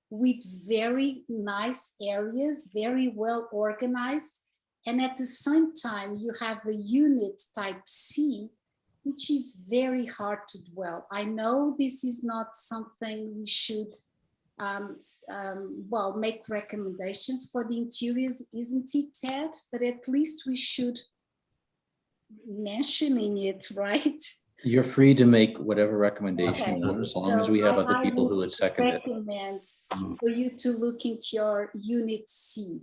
with very nice areas, very well organized. And at the same time, you have a unit type C, which is very hard to dwell. I know this is not something we should well, make recommendations for the interiors, isn't it, Ted? But at least we should mentioning it, right? You're free to make whatever recommendation you want, as long as we have other people who would second it. I recommend for you to look into your unit C.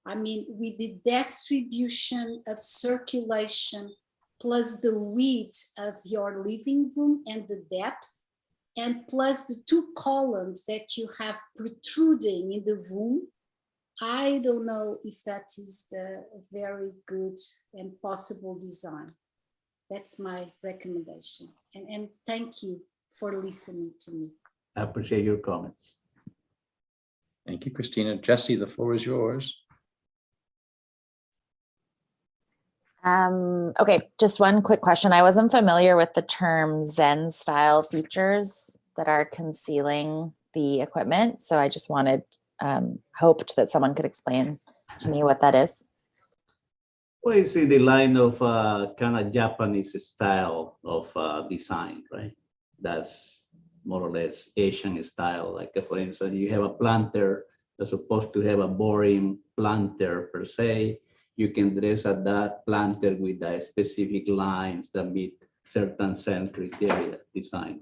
I mean, with the distribution of circulation plus the width of your living room and the depth, and plus the 2 columns that you have protruding in the room, I don't know if that is the very good and possible design. That's my recommendation. And thank you for listening to me. I appreciate your comments. Thank you, Christina. Jesse, the floor is yours. Okay, just one quick question. I wasn't familiar with the term Zen style features that are concealing the equipment. So I just hoped that someone could explain to me what that is. Well, you see the line of kind of Japanese style of design, right? That's more or less Asian style. Like for instance, you have a planter that's supposed to have a boring planter per se. You can dress at that planter with specific lines that meet certain Zen criteria design.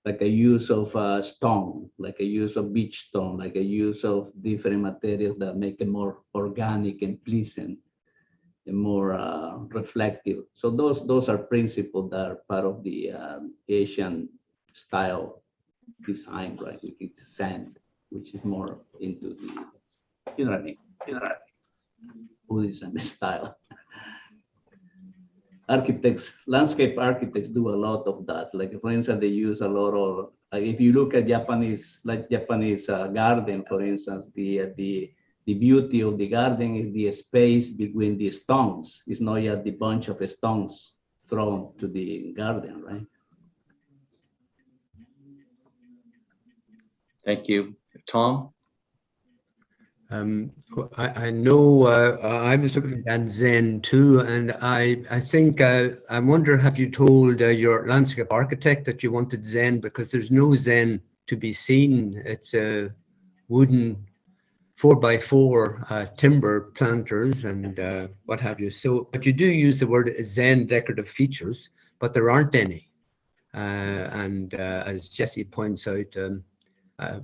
Like a use of stone, like a use of beach stone, like a use of different materials that make it more organic and pleasant and more reflective. So those are principles that are part of the Asian style design, right? It's sand, which is more into the, you know what I mean? Buddhism style. Architects, landscape architects do a lot of that. Like for instance, they use a lot of, like if you look at Japanese garden, for instance, the beauty of the garden is the space between the stones. It's not yet the bunch of stones thrown to the garden, right? Thank you. Tom? I know I was looking at Zen too, and I think I wonder, have you told your landscape architect that you wanted Zen, because there's no Zen to be seen. It's a wooden 4x4 timber planters and what have you. So, but you do use the word Zen decorative features, but there aren't any. And as Jesse points out,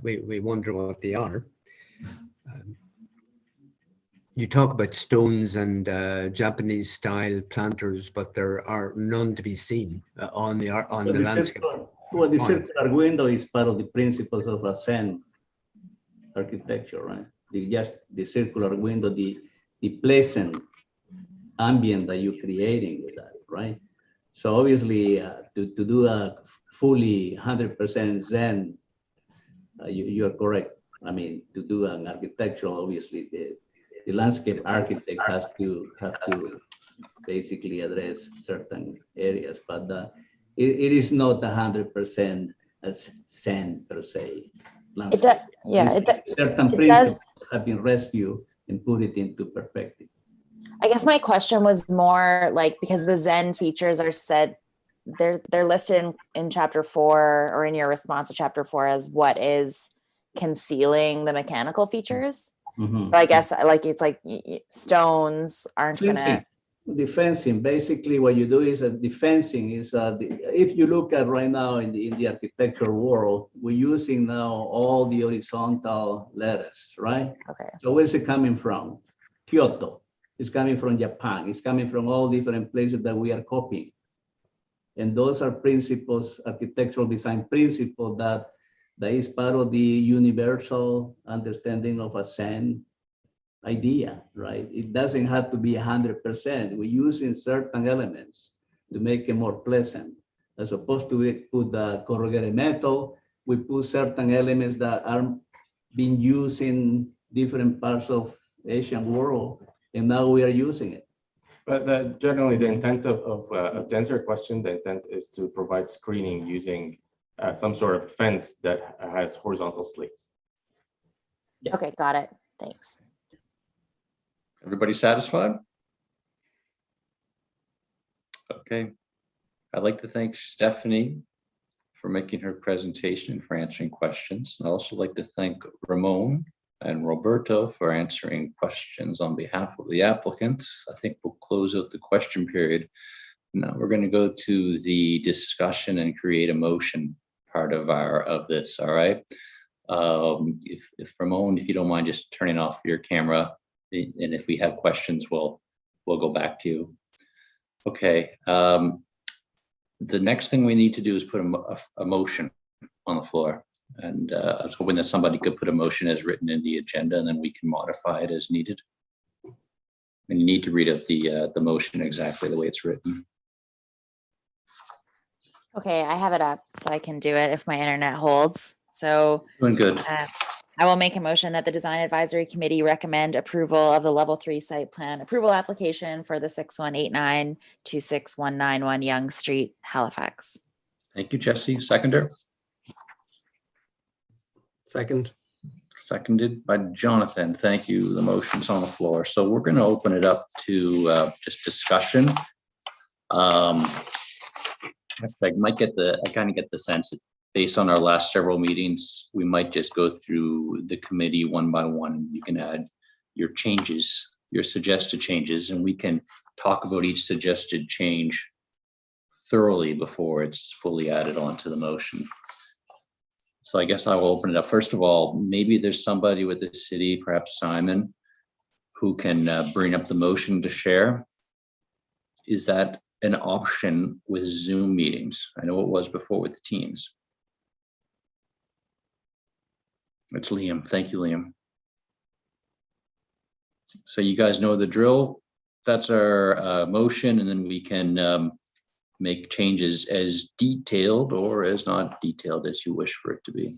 we wonder what they are. You talk about stones and Japanese style planters, but there are none to be seen on the landscape. Well, the circular window is part of the principles of a Zen architecture, right? The circular window, the pleasant ambient that you're creating with that, right? So obviously, to do a fully 100% Zen, you're correct. I mean, to do an architectural, obviously, the landscape architect has to basically address certain areas, but it is not 100% as Zen per se. Certain principles have been rescued and put it into perspective. I guess my question was more like, because the Zen features are said, they're listed in chapter 4 or in your response to chapter 4 as what is concealing the mechanical features. Mm-hmm. But I guess like it's like stones aren't gonna. The fencing, basically what you do is the fencing is, if you look at right now in the architectural world, we're using now all the horizontal letters, right? Okay. So where's it coming from? Kyoto. It's coming from Japan. It's coming from all different places that we are copying. And those are principles, architectural design principles that is part of the universal understanding of a Zen idea, right? It doesn't have to be 100%. We're using certain elements to make it more pleasant. As opposed to put the corrugated metal, we put certain elements that are being used in different parts of Asian world, and now we are using it. But generally, the intent to answer your question, the intent is to provide screening using some sort of fence that has horizontal slates. Yeah. Okay, got it. Thanks. Everybody satisfied? Okay. I'd like to thank Stephanie for making her presentation and for answering questions. I'd also like to thank Ramon and Roberto for answering questions on behalf of the applicants. I think we'll close out the question period. Now we're going to go to the discussion and create a motion part of this. All right. If Ramon, if you don't mind just turning off your camera, and if we have questions, we'll go back to you. Okay. The next thing we need to do is put a motion on the floor. And I was hoping that somebody could put a motion as written in the agenda, and then we can modify it as needed. And you need to read out the motion exactly the way it's written. Okay, I have it up so I can do it if my internet holds. So doing good. I will make a motion that the Design Advisory Committee recommend approval of the Level 3 site plan approval application for the 6189-26191 Yonge Street, Halifax. Thank you, Jesse. Seconder? Second. Seconded by Jonathan. Thank you. The motion's on the floor. So we're going to open it up to just discussion. I kind of get the sense that based on our last several meetings, we might just go through the committee one by one. You can add your changes, your suggested changes, and we can talk about each suggested change thoroughly before it's fully added onto the motion. So I guess I will open it up. First of all, maybe there's somebody with the city, perhaps Simon, who can bring up the motion to share. Is that an option with Zoom meetings? I know it was before with the Teams. It's Liam. Thank you, Liam. So you guys know the drill. That's our motion, and then we can make changes as detailed or as not detailed as you wish for it to be.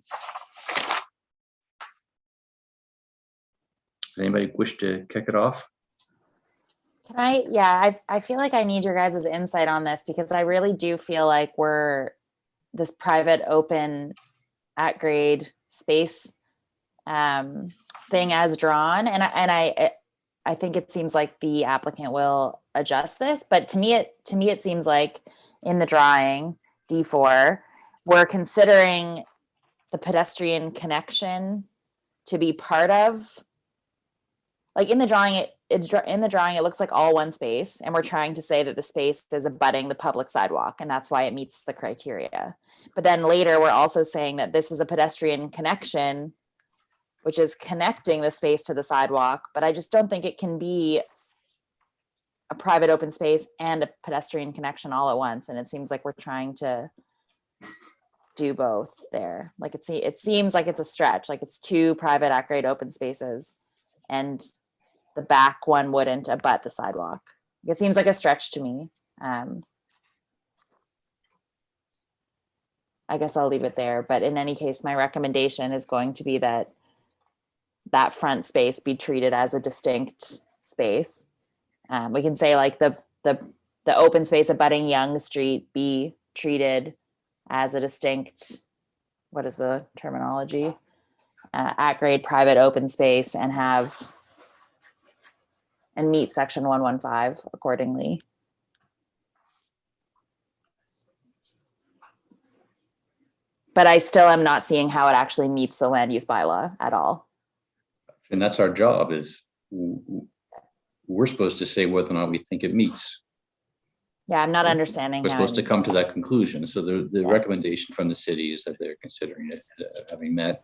Does anybody wish to kick it off? Can I? Yeah, I feel like I need your guys' insight on this, because I really do feel like we're this private, open, at grade space thing as drawn, and I think it seems like the applicant will adjust this, but to me it seems like in the drawing D4 we're considering the pedestrian connection to be part of like in the drawing, it looks like all one space, and we're trying to say that the space is abutting the public sidewalk, and that's why it meets the criteria. But then later, we're also saying that this is a pedestrian connection, which is connecting the space to the sidewalk. But I just don't think it can be a private open space and a pedestrian connection all at once. And it seems like we're trying to do both there. Like it seems like it's a stretch, like it's two private at-grade open spaces, and the back one wouldn't abut the sidewalk. It seems like a stretch to me. I guess I'll leave it there. But in any case, my recommendation is going to be that that front space be treated as a distinct space. We can say like the open space abutting Young Street be treated as a distinct, what is the terminology? At-grade private open space, and meet section 115 accordingly. But I still am not seeing how it actually meets the land use bylaw at all. And that's our job, is we're supposed to say whether or not we think it meets. Yeah, I'm not understanding. We're supposed to come to that conclusion. So the recommendation from the city is that they're considering it having met.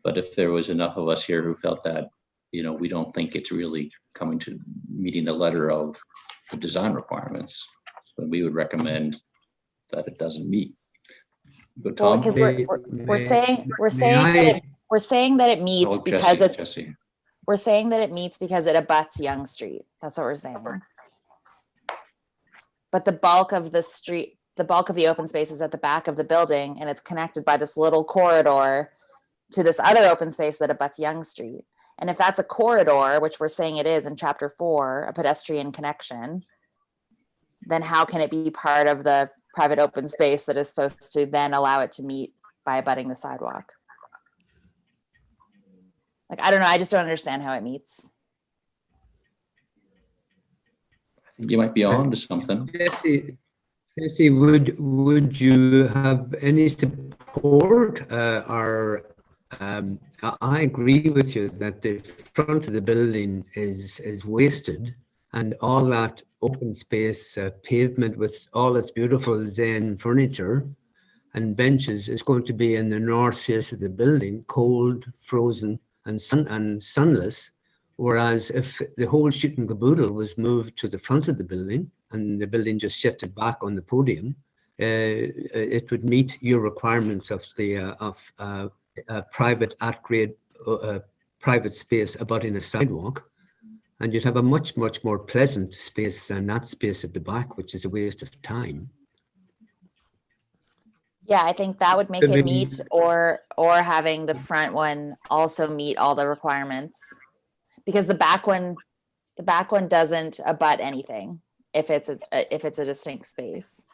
But if there was enough of us here who felt that, we don't think it's really coming to meeting the letter of the design requirements, then we would recommend that it doesn't meet. But Tom, because we're saying that it meets because Jesse. We're saying that it meets because it abuts Young Street. That's what we're saying. But the bulk of the open space is at the back of the building, and it's connected by this little corridor to this other open space that abuts Young Street. And if that's a corridor, which we're saying it is in chapter 4, a pedestrian connection, then how can it be part of the private open space that is supposed to then allow it to meet by abutting the sidewalk? Like, I don't know. I just don't understand how it meets. You might be on to something. Jesse, would you have any support I agree with you that the front of the building is wasted, and all that open space pavement with all its beautiful Zen furniture and benches is going to be in the north face of the building, cold, frozen, and sunless. Whereas if the whole shoot and caboodle was moved to the front of the building and the building just shifted back on the podium, it would meet your requirements of the private at-grade private space abutting a sidewalk, and you'd have a much more pleasant space than that space at the back, which is a waste of time. Yeah, I think that would make it meet, or having the front one also meet all the requirements, because the back one doesn't abut anything if it's a distinct space.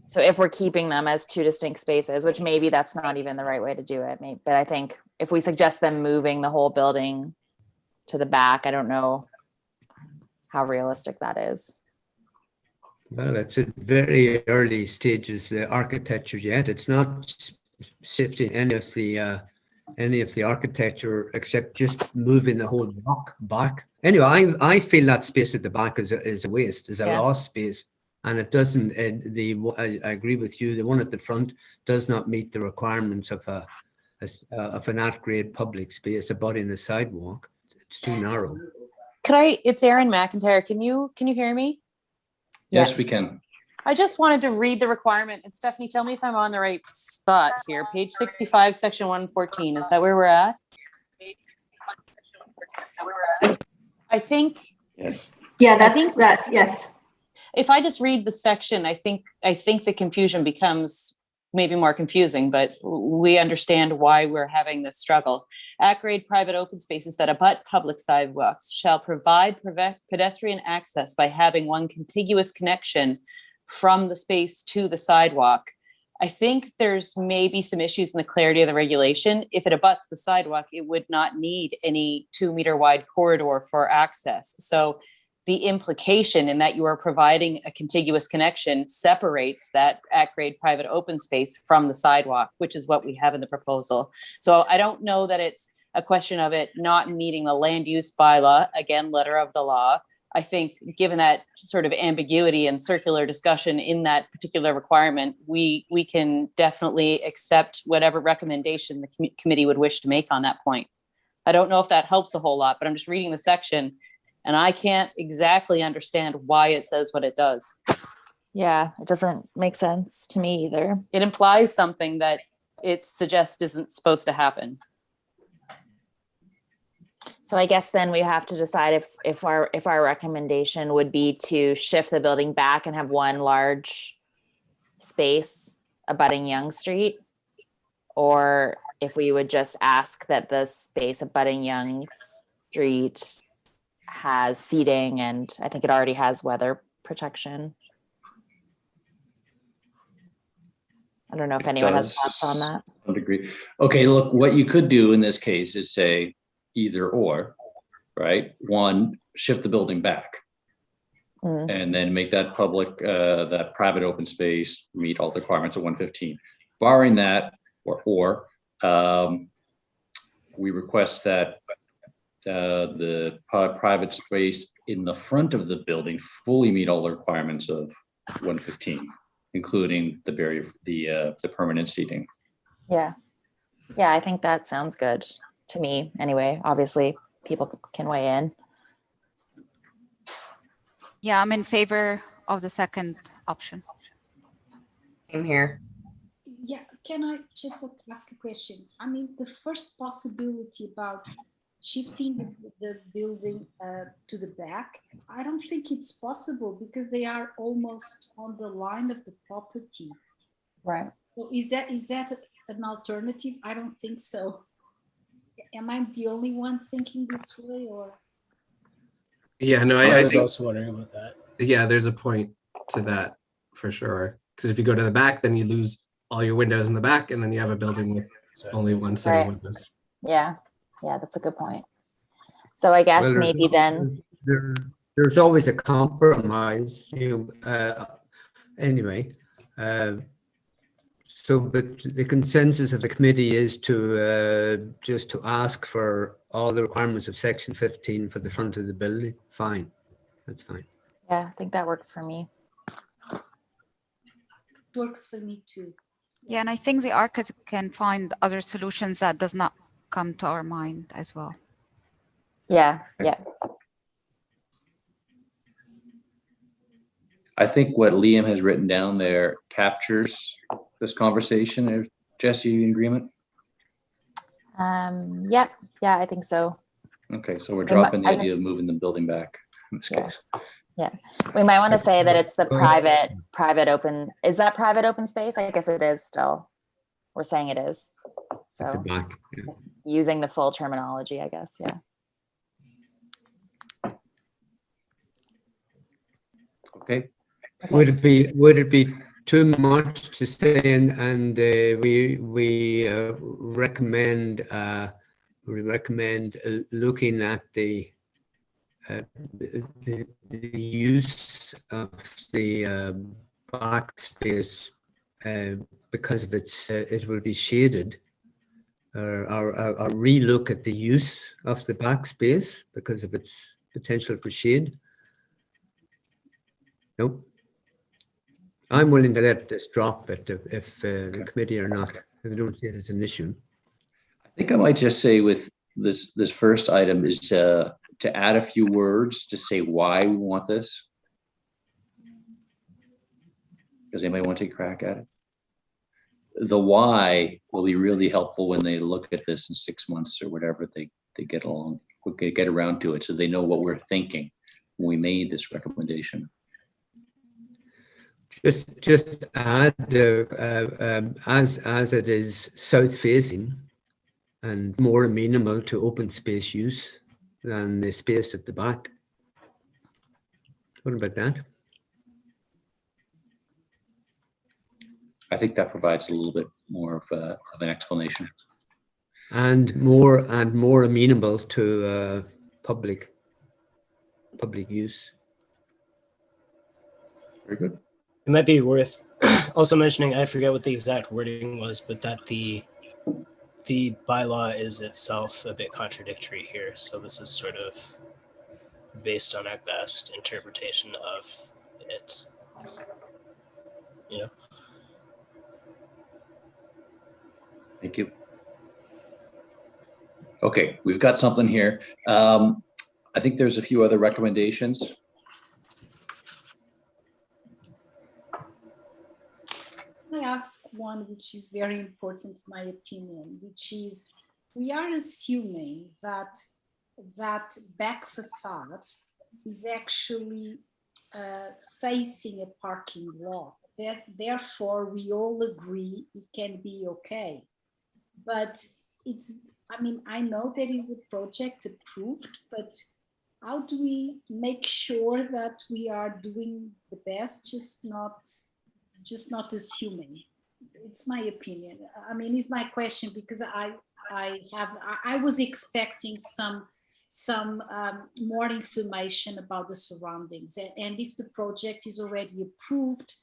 So if we're keeping them as two distinct spaces, which maybe that's not even the right way to do it, but I think if we suggest them moving the whole building to the back, I don't know how realistic that is. Well, it's at very early stages, the architecture yet. It's not shifting any of the architecture except just moving the whole block back. Anyway, I feel that space at the back is a waste, is a lost space. And it doesn't, I agree with you, the one at the front does not meet the requirements of an at-grade public space abutting the sidewalk. It's too narrow. It's Erin McIntyre. Can you hear me? Yes, we can. I just wanted to read the requirement. And Stephanie, tell me if I'm on the right spot here. Page 65, section 114. Is that where we're at? I think. Yes. Yeah, yes. If I just read the section, I think the confusion becomes maybe more confusing, but we understand why we're having this struggle. At-grade private open spaces that abut public sidewalks shall provide pedestrian access by having one contiguous connection from the space to the sidewalk. I think there's maybe some issues in the clarity of the regulation. If it abuts the sidewalk, it would not need any 2-meter wide corridor for access. So the implication in that you are providing a contiguous connection separates that at-grade private open space from the sidewalk, which is what we have in the proposal. So I don't know that it's a question of it not meeting the land use bylaw, again, letter of the law. I think given that sort of ambiguity and circular discussion in that particular requirement, we can definitely accept whatever recommendation the committee would wish to make on that point. I don't know if that helps a whole lot, but I'm just reading the section and I can't exactly understand why it says what it does. Yeah, it doesn't make sense to me either. It implies something that it suggests isn't supposed to happen. So I guess then we have to decide if our recommendation would be to shift the building back and have one large space abutting Young Street, or if we would just ask that the space abutting Young Street has seating, and I think it already has weather protection. I don't know if anyone has thoughts on that. I would agree. Okay, look, what you could do in this case is say either or, right? One, shift the building back and then make that public, that private open space meet all the requirements of 115. Barring that, or we request that the private space in the front of the building fully meet all the requirements of 115, including the barrier, the permanent seating. Yeah, I think that sounds good to me. Anyway, obviously, people can weigh in. Yeah, I'm in favor of the second option. Same here. Yeah, can I just ask a question? I mean, the first possibility about shifting the building to the back, I don't think it's possible because they are almost on the line of the property. Right. So is that an alternative? I don't think so. Am I the only one thinking this way, or? Yeah, no, I I was think, also wondering about that. yeah, there's a point to that for sure. Because if you go to the back, then you lose all your windows in the back, and then you have a building with only one set of windows. Yeah, that's a good point. So I guess maybe then there's always a compromise, anyway. So, but the consensus of the committee is to just to ask for all the requirements of section 15 for the front of the building. Fine, that's fine. Yeah, I think that works for me. Works for me too. Yeah, and I think the architect can find other solutions that does not come to our mind as well. Yeah. I think what Liam has written down there captures this conversation. Jesse, you in agreement? Yeah, I think so. Okay, so we're dropping the idea of moving the building back in this case. Yeah, we might want to say that it's the private open. Is that private open space? I guess it is still. We're saying it is. So using the full terminology, I guess. Yeah. Okay. Would it be too much to say and we recommend looking at the use of the backspace because of its it will be shaded, or relook at the use of the backspace because of its potential for shade? Nope. I'm willing to let this drop, but if the committee are not, if they don't see it as an issue. I think I might just say with this first item is to add a few words to say why we want this. Does anybody want to take a crack at it? The why will be really helpful when they look at this in 6 months or whatever they get around to it, so they know what we're thinking when we made this recommendation. Just add as it is south facing and more amenable to open space use than the space at the back. What about that? I think that provides a little bit more of an explanation. And more amenable to public use. Very good. It might be worth also mentioning, I forget what the exact wording was, but that the the bylaw is itself a bit contradictory here. So this is sort of based on at best interpretation of it. You know. Thank you. Okay, we've got something here. I think there's a few other recommendations. I ask one which is very important in my opinion, which is we are assuming that that back facade is actually facing a parking lot. Therefore, we all agree it can be okay. But it's, I mean, I know there is a project approved, but how do we make sure that we are doing the best, just not assuming? It's my opinion. I mean, it's my question, because I was expecting some more information about the surroundings, and if the project is already approved,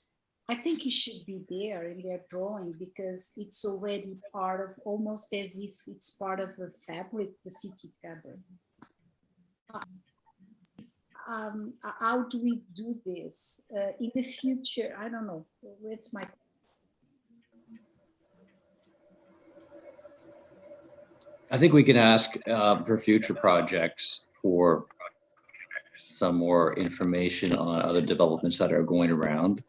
I think it should be there in their drawing, because it's already part of, almost as if it's part of the fabric, the city fabric. How do we do this in the future? I don't know. It's my. I think we can ask for future projects for some more information on other developments that are going around.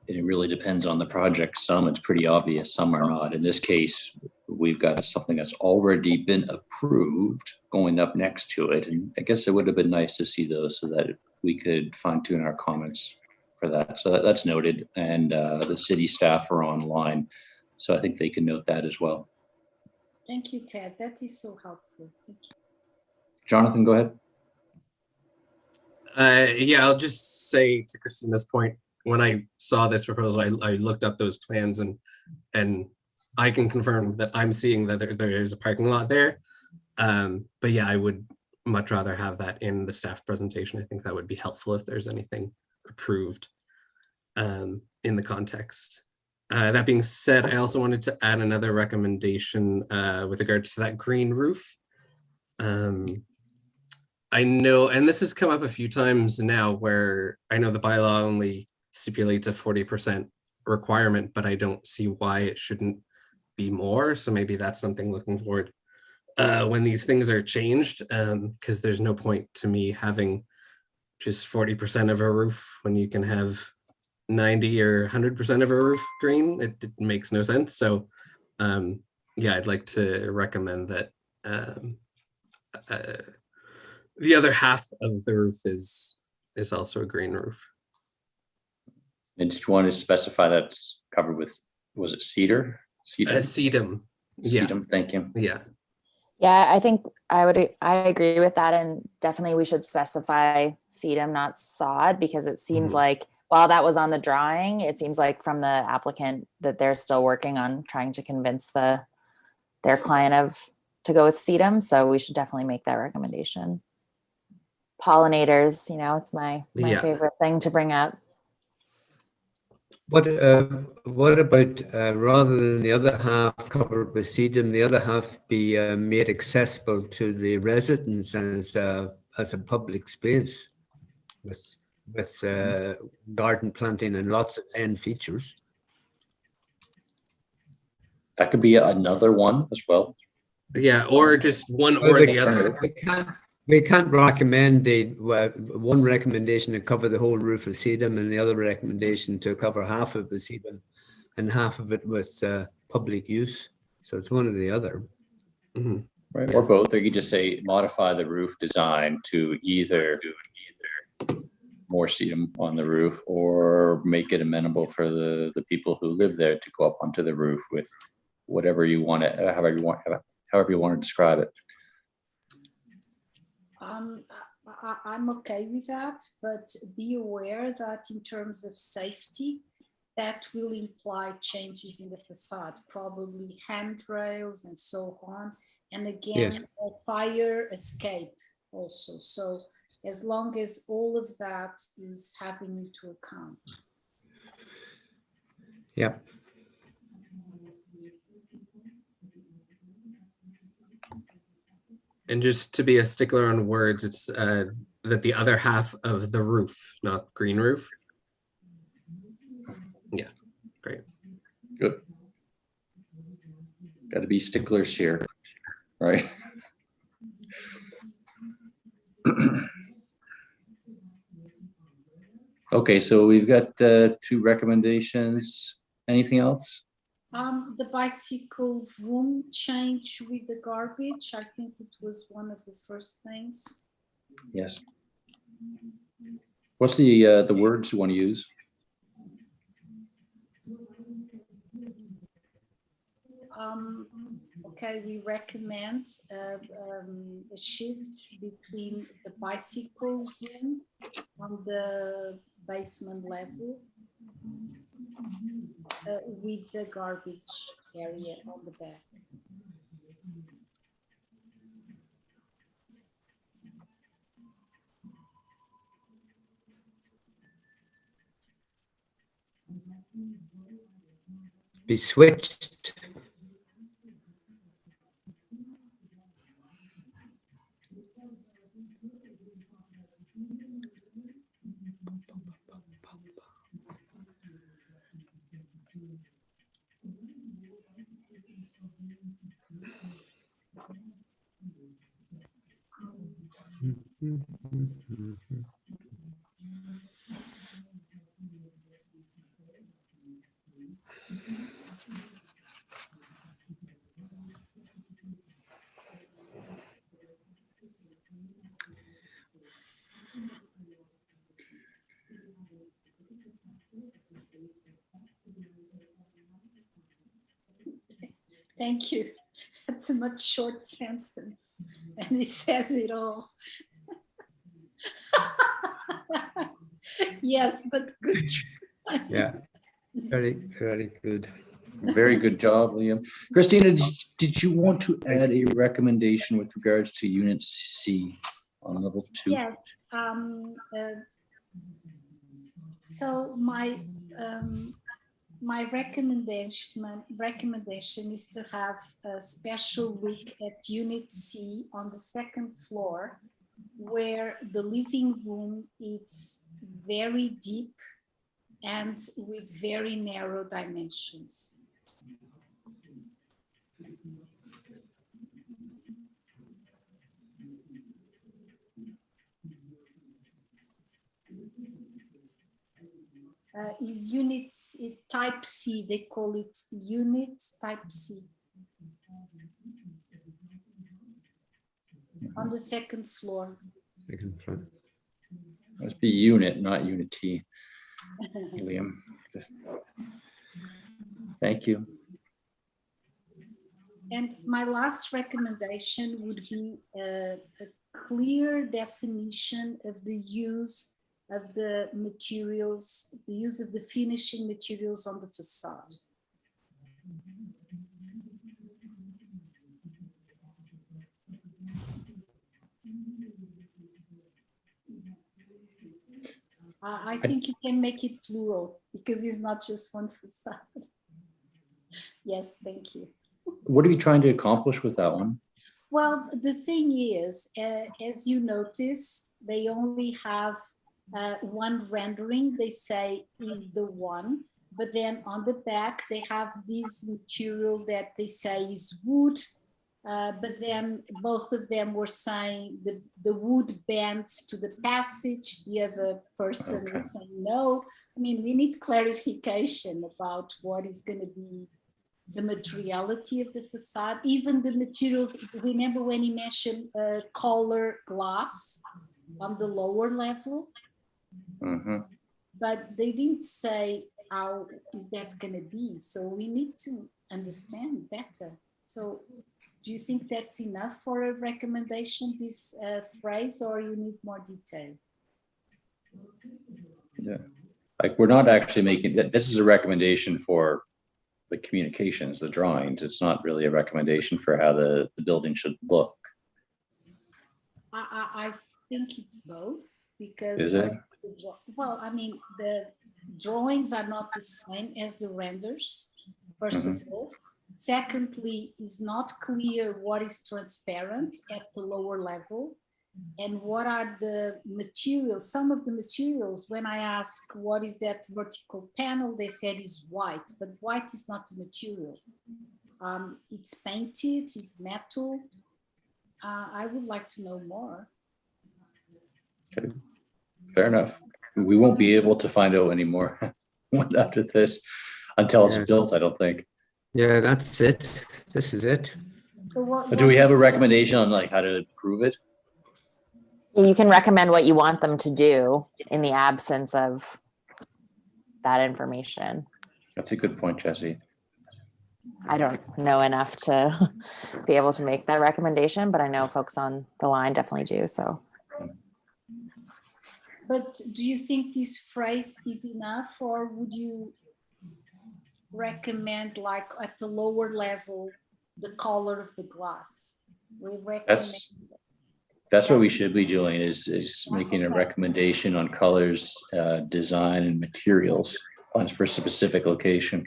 It really depends on the project. Some it's pretty obvious, some are not. In this case, we've got something that's already been approved going up next to it. And I guess it would have been nice to see those so that we could fine tune our comments for that. So that's noted. And the city staff are online, so I think they can note that as well. Thank you, Ted. That is so helpful. Thank you. Jonathan, go ahead. Yeah, I'll just say to Christina's point, when I saw this proposal, I looked up those plans and I can confirm that I'm seeing that there is a parking lot there. But yeah, I would much rather have that in the staff presentation. I think that would be helpful if there's anything approved in the context. That being said, I also wanted to add another recommendation with regard to that green roof. I know, and this has come up a few times now, where I know the bylaw only stipulates a 40% requirement, but I don't see why it shouldn't be more. So maybe that's something looking forward when these things are changed, because there's no point to me having just 40% of a roof when you can have 90 or 100% of a roof green. It makes no sense. So yeah, I'd like to recommend that the other half of the roof is also a green roof. And did you want to specify that's covered with, was it cedar? Sedum. Yeah. Sedum, thank you. Yeah. Yeah, I think I agree with that, and definitely we should specify sedum, not sod, because it seems like while that was on the drawing, it seems like from the applicant that they're still working on trying to convince their client to go with sedum. So we should definitely make that recommendation. Pollinators, it's my favorite thing to bring up. What about rather than the other half covered with sedum, the other half be made accessible to the residents as a public space with garden planting and lots of end features? That could be another one as well. Yeah, or just one or the other. We can't recommend one recommendation to cover the whole roof of sedum and the other recommendation to cover half of the sedum and half of it with public use. So it's one or the other. Mm-hmm. Right, yeah. Or both. Or you could just say modify the roof design to either more sedum on the roof or make it amenable for the people who live there to go up onto the roof with whatever you want to, however you want to describe it. I'm okay with that, but be aware that in terms of safety, that will imply changes in the facade, probably handrails and so on. And again, a fire escape also. So as long as all of that is having into account. Yeah. And just to be a stickler on words, it's that the other half of the roof, not green roof. Yeah, great. Good. Got to be sticklers here, right? Okay, so we've got 2 recommendations. Anything else? The bicycle room change with the garbage. I think it was one of the first things. Yes. What's the words you want to use? Okay, we recommend a shift between the bicycle room on the basement level with the garbage area on the back. Be switched. Thank you. That's a much short sentence, and it says it all. Yes, but good. Yeah, very, very good. Very good job, Liam. Christina, did you want to add a recommendation with regards to Unit C on level 2? Yes. So my recommendation is to have a special look at Unit C on the 2nd floor, where the living room is very deep and with very narrow dimensions. Is unit type C, they call it unit type C. On the 2nd floor. Second floor. Must be unit, not unity, Liam. Thank you. And my last recommendation would be a clear definition of the use of the materials, the use of the finishing materials on the facade. I think you can make it plural because it's not just one facade. Yes, thank you. What are you trying to accomplish with that one? Well, the thing is, as you notice, they only have one rendering. They say is the one, but then on the back, they have this material that they say is wood. But then both of them were saying the wood bends to the passage. The other person was saying no. I mean, we need clarification about what is going to be the materiality of the facade, even the materials. Remember when he mentioned color glass on the lower level? Mm-hmm. But they didn't say how is that going to be. So we need to understand better. So do you think that's enough for a recommendation, this phrase, or you need more detail? Yeah, like we're not actually making that. This is a recommendation for the communications, the drawings. It's not really a recommendation for how the building should look. I think it's both, because Is it? Well, I mean, the drawings are not the same as the renders, first of all. Secondly, it's not clear what is transparent at the lower level and what are the materials. Some of the materials, when I ask what is that vertical panel, they said is white, but white is not the material. It's painted, it's metal. I would like to know more. Okay. Fair enough. We won't be able to find out anymore after this until it's built, I don't think. Yeah, that's it. This is it. So But do we have a recommendation on like how to improve it? You can recommend what you want them to do in the absence of that information. That's a good point, Jesse. I don't know enough to be able to make that recommendation, but I know folks on the line definitely do. So. But do you think this phrase is enough, or would you recommend, like at the lower level, the color of the glass? We recommend. That's what we should be doing is making a recommendation on colors, design, and materials for a specific location.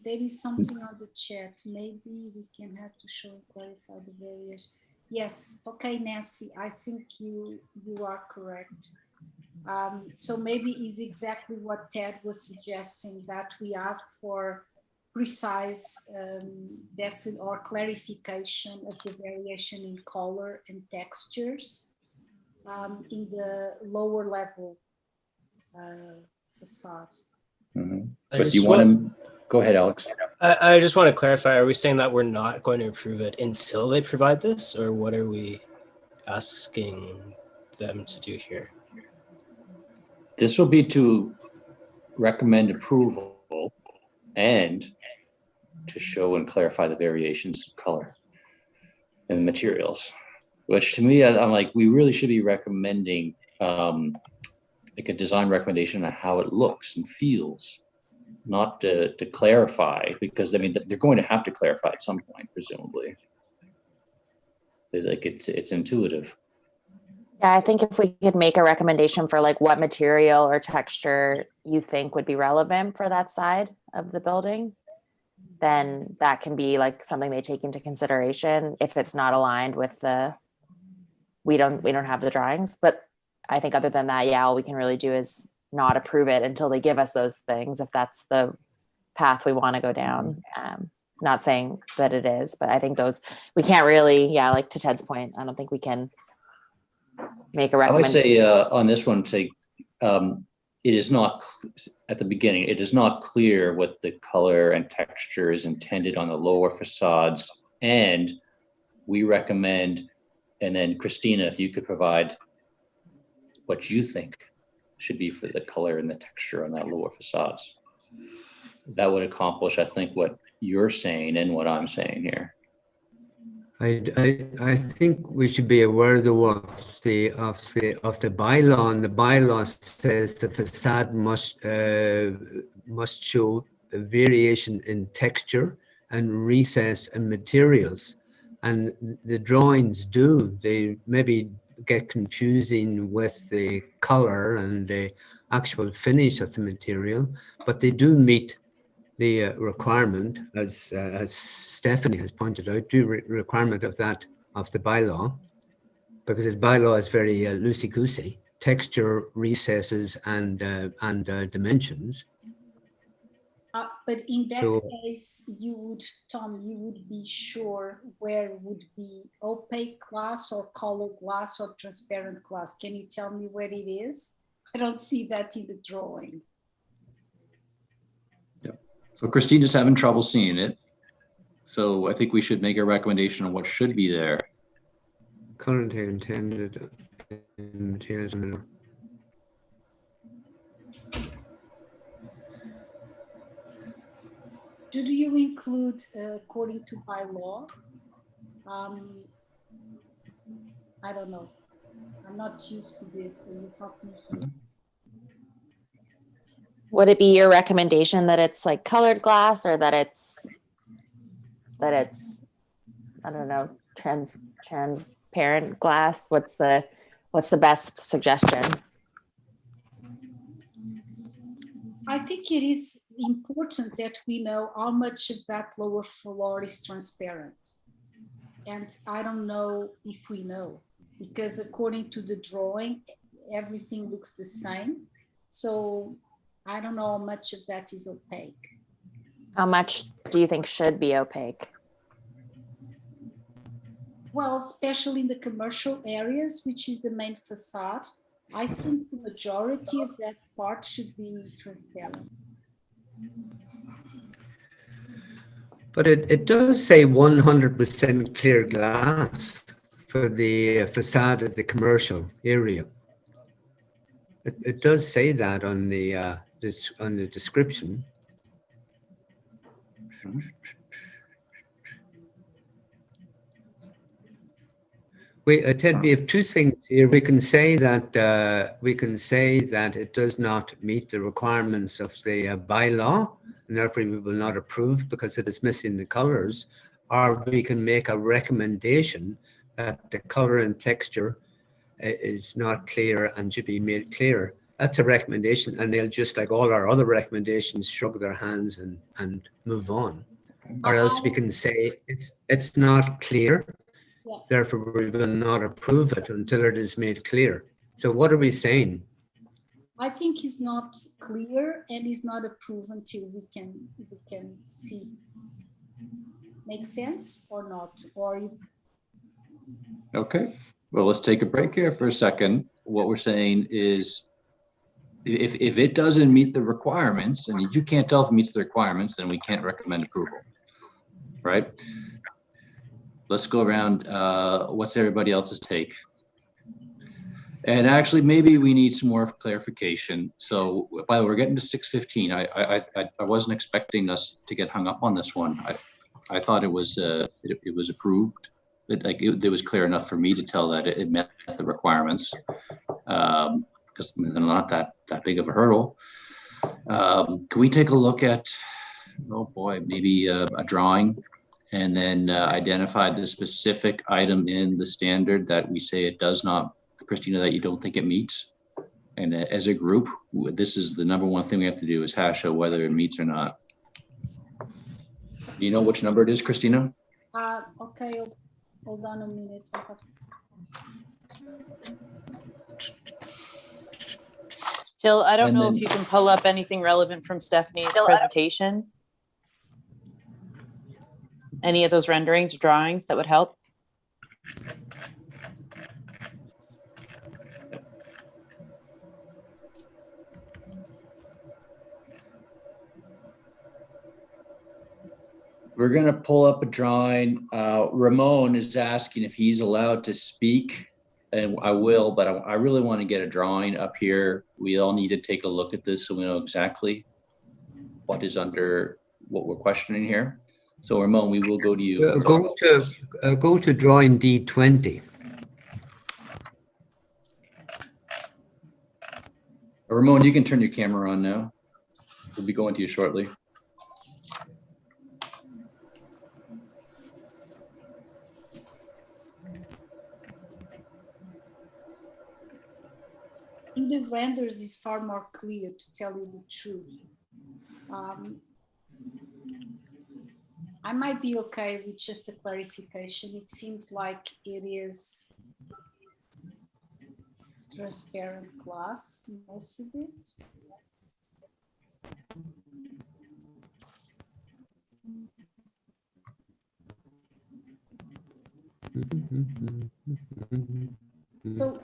There is something on the chat. Maybe we can have to show and clarify the variation. Yes. Okay, Nancy, I think you are correct. So maybe it's exactly what Ted was suggesting, that we ask for precise or clarification of the variation in color and textures in the lower level facade. Mm-hmm. But you want to go ahead, Alex. I just want to clarify, are we saying that we're not going to approve it until they provide this, or what are we asking them to do here? This will be to recommend approval and to show and clarify the variations of color and materials, which to me, I'm like, we really should be recommending like a design recommendation on how it looks and feels, not to clarify, because I mean, they're going to have to clarify at some point, presumably. It's like it's intuitive. Yeah, I think if we could make a recommendation for like what material or texture you think would be relevant for that side of the building, then that can be like something they take into consideration if it's not aligned with we don't have the drawings. But I think other than that, yeah, all we can really do is not approve it until they give us those things, if that's the path we want to go down. Not saying that it is, but I think we can't really, yeah, like to Ted's point, I don't think we can make a recommendation. I would say on this one, say it is not, at the beginning, it is not clear what the color and texture is intended on the lower facades. And we recommend, and then Christina, if you could provide what you think should be for the color and the texture on that lower facades. That would accomplish, I think, what you're saying and what I'm saying here. I think we should be aware though of the bylaw, and the bylaw says the facade must show a variation in texture and recess and materials, and the drawings they maybe get confusing with the color and the actual finish of the material, but they do meet the requirement, as Stephanie has pointed out, requirement of the bylaw, because the bylaw is very loosey-goosey, texture, recesses, and dimensions. But in that case, Tom, you would be sure where would be opaque glass or colored glass or transparent glass. Can you tell me where it is? I don't see that in the drawings. So Christina's having trouble seeing it. So I think we should make a recommendation on what should be there. Current intended materials. Should you include according to bylaw? I don't know. I'm not used to this, so you help me here. Would it be your recommendation that it's like colored glass, or that it's I don't know, transparent glass? What's the best suggestion? I think it is important that we know how much of that lower floor is transparent. And I don't know if we know, because according to the drawing, everything looks the same. So I don't know how much of that is opaque. How much do you think should be opaque? Well, especially in the commercial areas, which is the main facade, I think the majority of that part should be transparent. But it does say 100% clear glass for the facade of the commercial area. It does say that on the description. Ted, we have two things here. We can say that it does not meet the requirements of the bylaw, and therefore we will not approve because it is missing the colors. Or we can make a recommendation that the color and texture is not clear and should be made clearer. That's a recommendation, and they'll, just like all our other recommendations, shrug their hands and move on. Or else we can say it's not clear. Yeah. Therefore, we will not approve it until it is made clear. So what are we saying? I think it's not clear and is not approved until we can see. Make sense or not? Or Okay, well, let's take a break here for a second. What we're saying is if it doesn't meet the requirements, and you can't tell if it meets the requirements, then we can't recommend approval, right? Let's go around. What's everybody else's take? And actually, maybe we need some more clarification. So, by the way, we're getting to 6:15. I wasn't expecting us to get hung up on this one. I thought it was approved. It was clear enough for me to tell that it met the requirements, because they're not that big of a hurdle. Can we take a look at? Oh boy, maybe a drawing. And then identify the specific item in the standard that we say it does not, Christina, that you don't think it meets. And as a group, this is the number one thing we have to do is hash out whether it meets or not. Do you know which number it is, Christina? Okay, hold on a minute. Jill, I don't know if you can pull up anything relevant from Stephanie's presentation. Any of those renderings or drawings that would help? We're going to pull up a drawing. Ramon is asking if he's allowed to speak, and I will, but I really want to get a drawing up here. We all need to take a look at this so we know exactly what is under what we're questioning here. So Ramon, we will go to you. Go to drawing D20. Ramon, you can turn your camera on now. We'll be going to you shortly. In the renders is far more clear, to tell you the truth. I might be okay with just a clarification. It seems like it is transparent glass, most of it. So,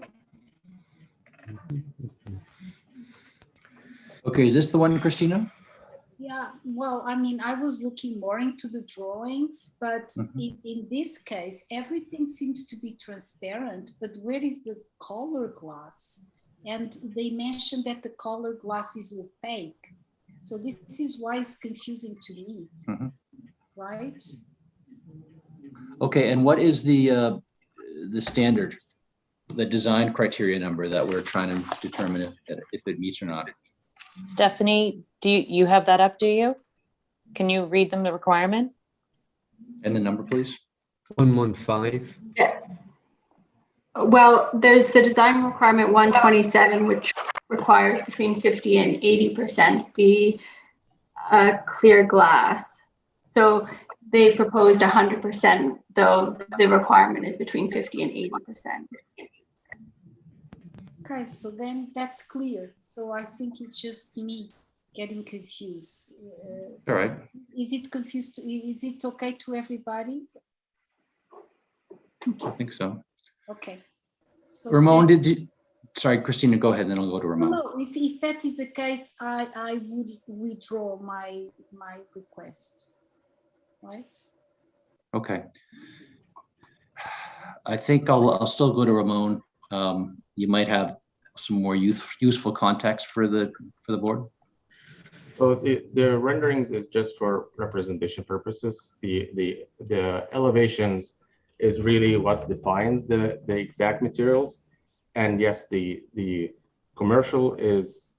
okay, is this the one, Christina? yeah, well, I mean, I was looking more into the drawings, but in this case, everything seems to be transparent, but where is the color glass? And they mentioned that the color glass is opaque. So this is why it's confusing to me, right? Okay, and what is the standard, the design criteria number that we're trying to determine if it meets or not? Stephanie, do you have that up, do you? Can you read them the requirement? And the number, please. 115. Yeah. Well, there's the design requirement 127, which requires between 50 and 80% be clear glass. So they proposed 100%, though the requirement is between 50 and 80%. Okay, so then that's clear. So I think it's just me getting confused. All right. Is it confused? Is it okay to everybody? I think so. Okay. So Ramon, did you? Sorry, Christina, go ahead, then I'll go to Ramon. No, if that is the case, I would withdraw my request. Right? Okay. I think I'll still go to Ramon. You might have some more useful context for the board. So the renderings is just for representation purposes. The elevations is really what defines the exact materials. And yes, the commercial is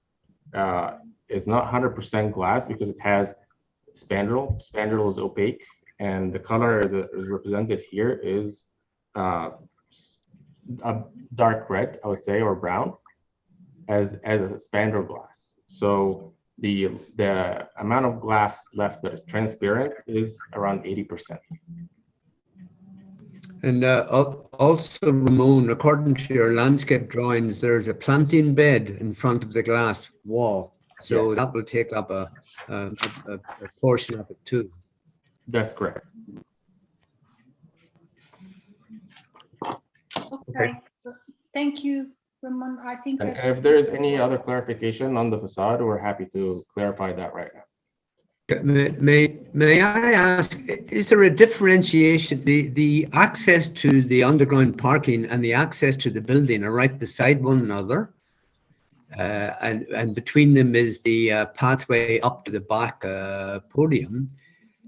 not 100% glass because it has spandrel. Spandrel is opaque, and the color that is represented here is a dark red, I would say, or brown, as a spandrel glass. So the amount of glass left that is transparent is around 80%. And also, Ramon, according to your landscape drawings, there's a planting bed in front of the glass wall. So Yes. that will take up a portion of it too. That's correct. Okay. So, thank you, Ramon. I think And that's. if there is any other clarification on the facade, we're happy to clarify that right now. May I ask, is there a differentiation? The access to the underground parking and the access to the building are right beside one another, and between them is the pathway up to the back podium.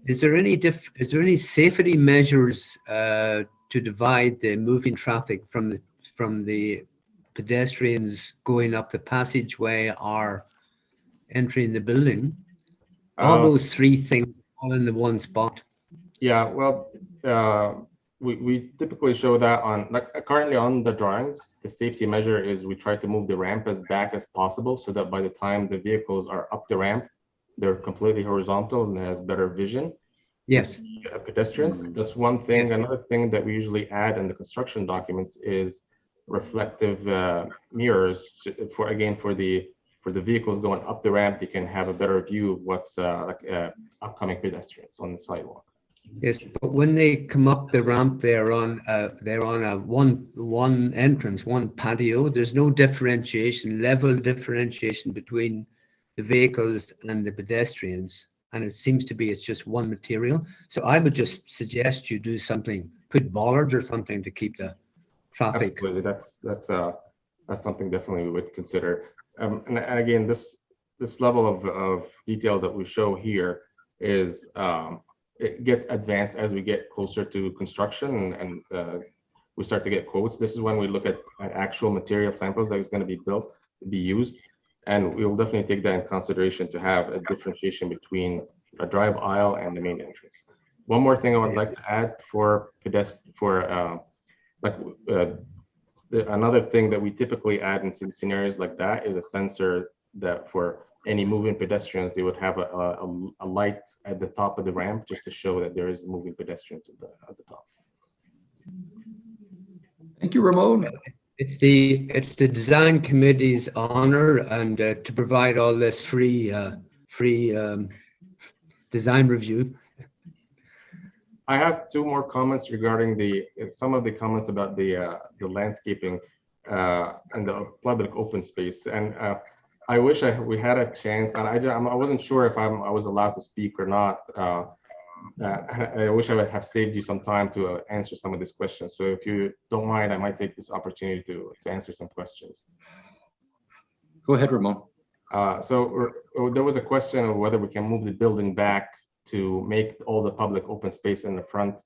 Is there any safety measures to divide the moving traffic from the pedestrians going up the passageway or entering the building? All those three things all in the one spot. Yeah, well, we typically show that on, like, currently on the drawings, the safety measure is we try to move the ramp as back as possible so that by the time the vehicles are up the ramp, they're completely horizontal and has better vision. Yes. Pedestrians. That's one thing. Another thing that we usually add in the construction documents is reflective mirrors for the vehicles going up the ramp. They can have a better view of what's upcoming pedestrians on the sidewalk. Yes, but when they come up the ramp, they're on a one entrance, one patio. There's no level differentiation between the vehicles and the pedestrians, and it seems to be it's just one material. So I would just suggest you do something, put bollards or something to keep the traffic. Absolutely, that's something definitely we would consider. And again, this level of detail that we show here is it gets advanced as we get closer to construction and we start to get quotes. This is when we look at actual material samples that is going to be used, and we will definitely take that in consideration to have a differentiation between a drive aisle and the main entrance. One more thing I would like to add another thing that we typically add in scenarios like that is a sensor that for any moving pedestrians, they would have a light at the top of the ramp just to show that there is moving pedestrians at the top. Thank you, Ramon. It's the design committee's honor and to provide all this free design review. I have two more comments regarding some of the comments about the landscaping and the public open space. And I wish we had a chance, and I wasn't sure if I was allowed to speak or not. I wish I would have saved you some time to answer some of these questions. So if you don't mind, I might take this opportunity to answer some questions. Go ahead, Ramon. So there was a question of whether we can move the building back to make all the public open space in the front.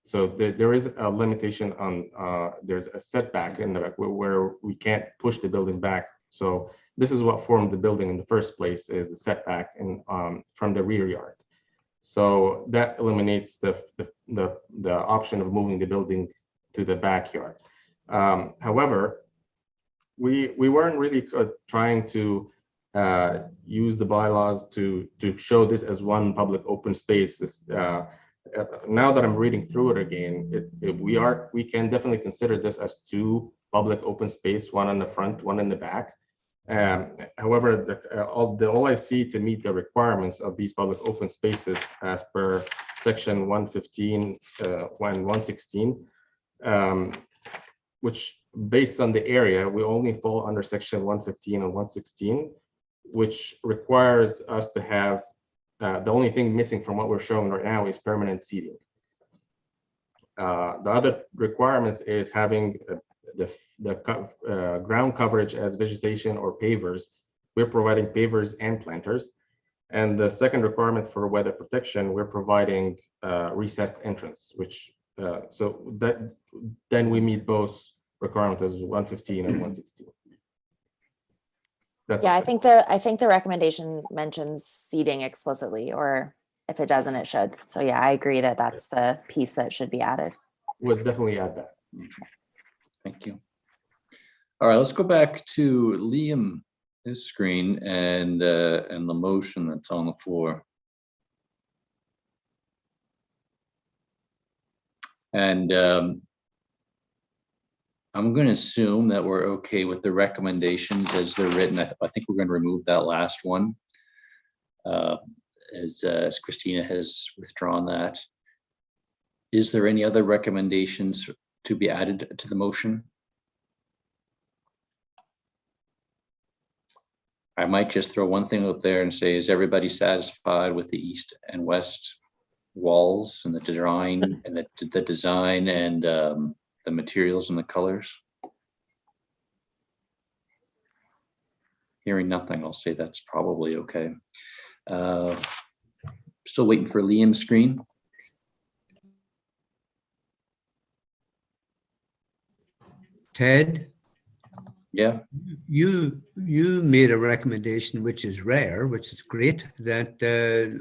So there is a limitation on, there's a setback in the back where we can't push the building back. So this is what formed the building in the first place, is the setback from the rear yard. So that eliminates the option of moving the building to the backyard. However, we weren't really trying to use the bylaws to show this as one public open space. Now that I'm reading through it again, we can definitely consider this as two public open space, one in the front, one in the back. However, all I see to meet the requirements of these public open spaces as per section 115, 116, which based on the area, we only fall under section 115 and 116, which requires us to have, the only thing missing from what we're showing right now is permanent seating. The other requirements is having the ground coverage as vegetation or pavers. We're providing pavers and planters. And the second requirement for weather protection, we're providing recessed entrance, which so that then we meet both requirements as 115 and 116. That's Yeah, okay. I think the recommendation mentions seating explicitly, or if it doesn't, it should. So yeah, I agree that that's the piece that should be added. We'll definitely add that. Thank you. All right, let's go back to Liam's screen and the motion that's on the floor. And I'm going to assume that we're okay with the recommendations as they're written. I think we're going to remove that last one, as Christina has withdrawn that. Is there any other recommendations to be added to the motion? I might just throw one thing up there and say, is everybody satisfied with the east and west walls and the design and the design and the materials and the colors? Hearing nothing, I'll say that's probably okay. Still waiting for Liam's screen. Ted? Yeah. You made a recommendation, which is rare, which is great, that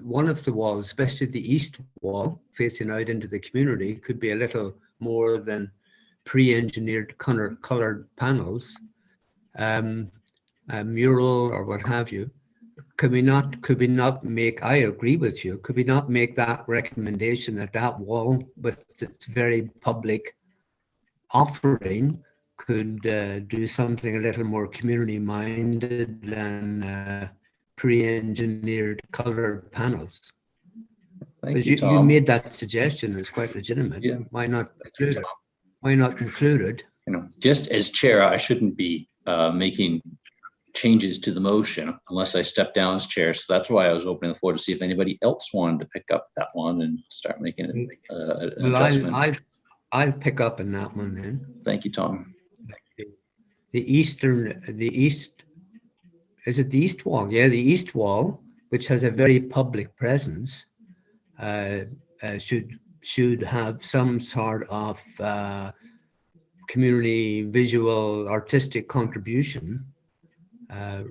one of the walls, especially the east wall facing out into the community, could be a little more than pre-engineered colored panels, a mural or what have you. Could we not make, I agree with you, could we not make that recommendation that that wall with its very public offering could do something a little more community minded than pre-engineered colored panels? Because you made that suggestion, it's quite legitimate. Yeah. Why not include it? Why not include it? You know, just as chair, I shouldn't be making changes to the motion unless I step down as chair. So that's why I was opening the floor to see if anybody else wanted to pick up that one and start making an adjustment. I'll pick up on that one then. Thank you, Tom. The east, is it the east wall? Yeah, the east wall, which has a very public presence, should have some sort of community visual artistic contribution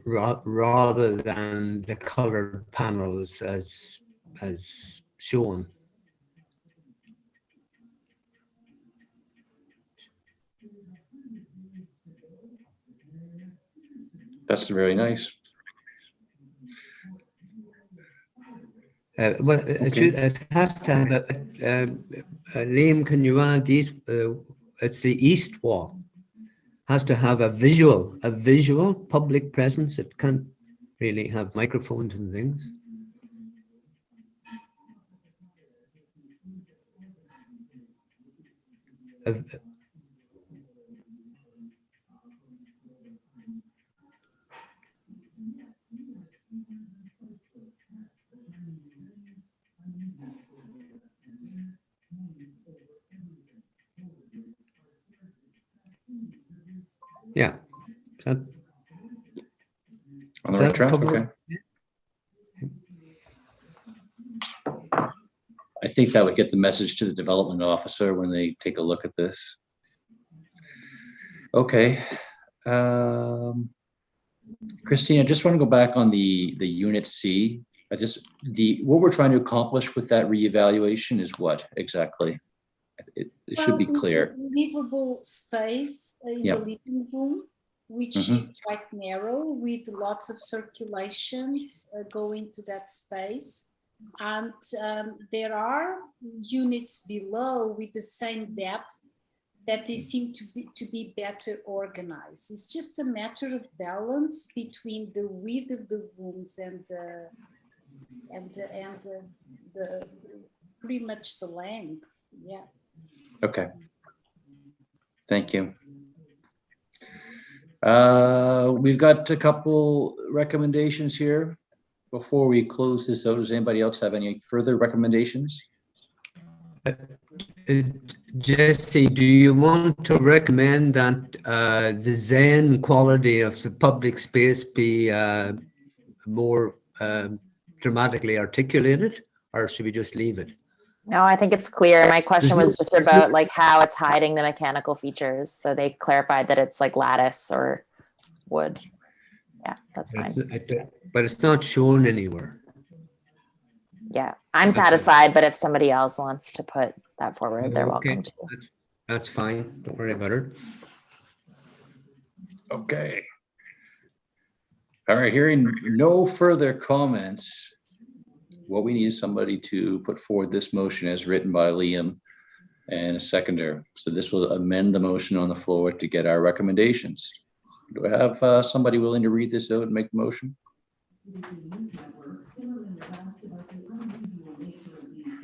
rather than the colored panels as shown. That's very nice. Well, it has to have Liam, can you add these? It's the east wall. Has to have a visual public presence. It can't really have microphones and things. Yeah. On the right track, okay. I think that would get the message to the development officer when they take a look at this. Okay. Christine, I just want to go back on the unit C. What we're trying to accomplish with that reevaluation is what exactly? It should be clear. Livable space in the living room which is quite narrow with lots of circulations going to that space. And there are units below with the same depth that they seem to be better organized. It's just a matter of balance between the width of the rooms and the pretty much the length. Yeah. Okay. Thank you. We've got a couple recommendations here. Before we close this out, does anybody else have any further recommendations? Jesse, do you want to recommend that the Zen quality of the public space be more dramatically articulated, or should we just leave it? No, I think it's clear. My question was just about like how it's hiding the mechanical features. So they clarified that it's like lattice or wood. Yeah, that's fine. But it's not shown anywhere. Yeah, I'm satisfied, but if somebody else wants to put that forward, they're Okay. welcome to. That's fine. Don't worry about it. Okay. All right, hearing no further comments, what we need is somebody to put forward this motion as written by Liam and a seconder. So this will amend the motion on the floor to get our recommendations. Do I have somebody willing to read this out and make the motion?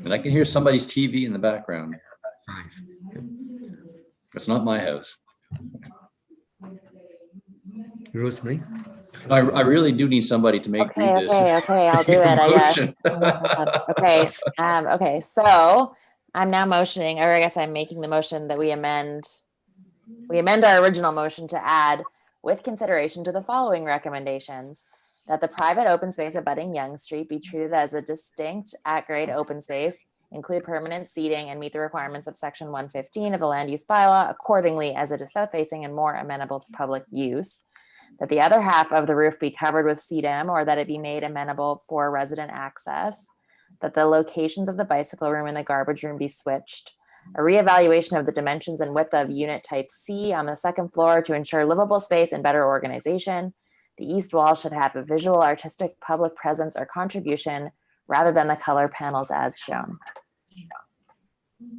And I can hear somebody's TV in the background. It's not my house. Rosemary? I really do need somebody to read this. Okay, I'll do it, I guess. Oh my God. Okay, so I'm now motioning, or I guess I'm making the motion that we amend our original motion to add, with consideration to the following recommendations: that the private open space abutting Yonge Street be treated as a distinct at-grade open space, include permanent seating, and meet the requirements of section 115 of the land use bylaw accordingly as it is south-facing and more amenable to public use. That the other half of the roof be covered with CDM, or that it be made amenable for resident access. That the locations of the bicycle room and the garbage room be switched. A reevaluation of the dimensions and width of unit type C on the second floor to ensure livable space and better organization. The east wall should have a visual, artistic, public presence or contribution rather than the color panels as shown.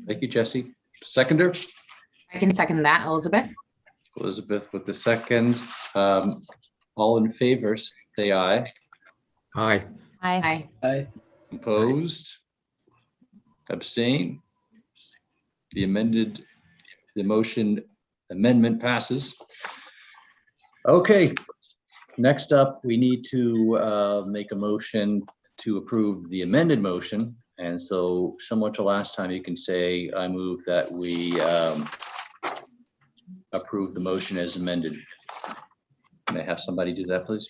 Thank you, Jesse. Seconder? I can second that, Elizabeth. Elizabeth with the second. All in favor, say aye. Aye. Aye. Aye. Opposed? Abstain? The motion amendment passes. Okay, next up, we need to make a motion to approve the amended motion. And so similar to last time, you can say, I move that we approve the motion as amended. Can I have somebody do that, please?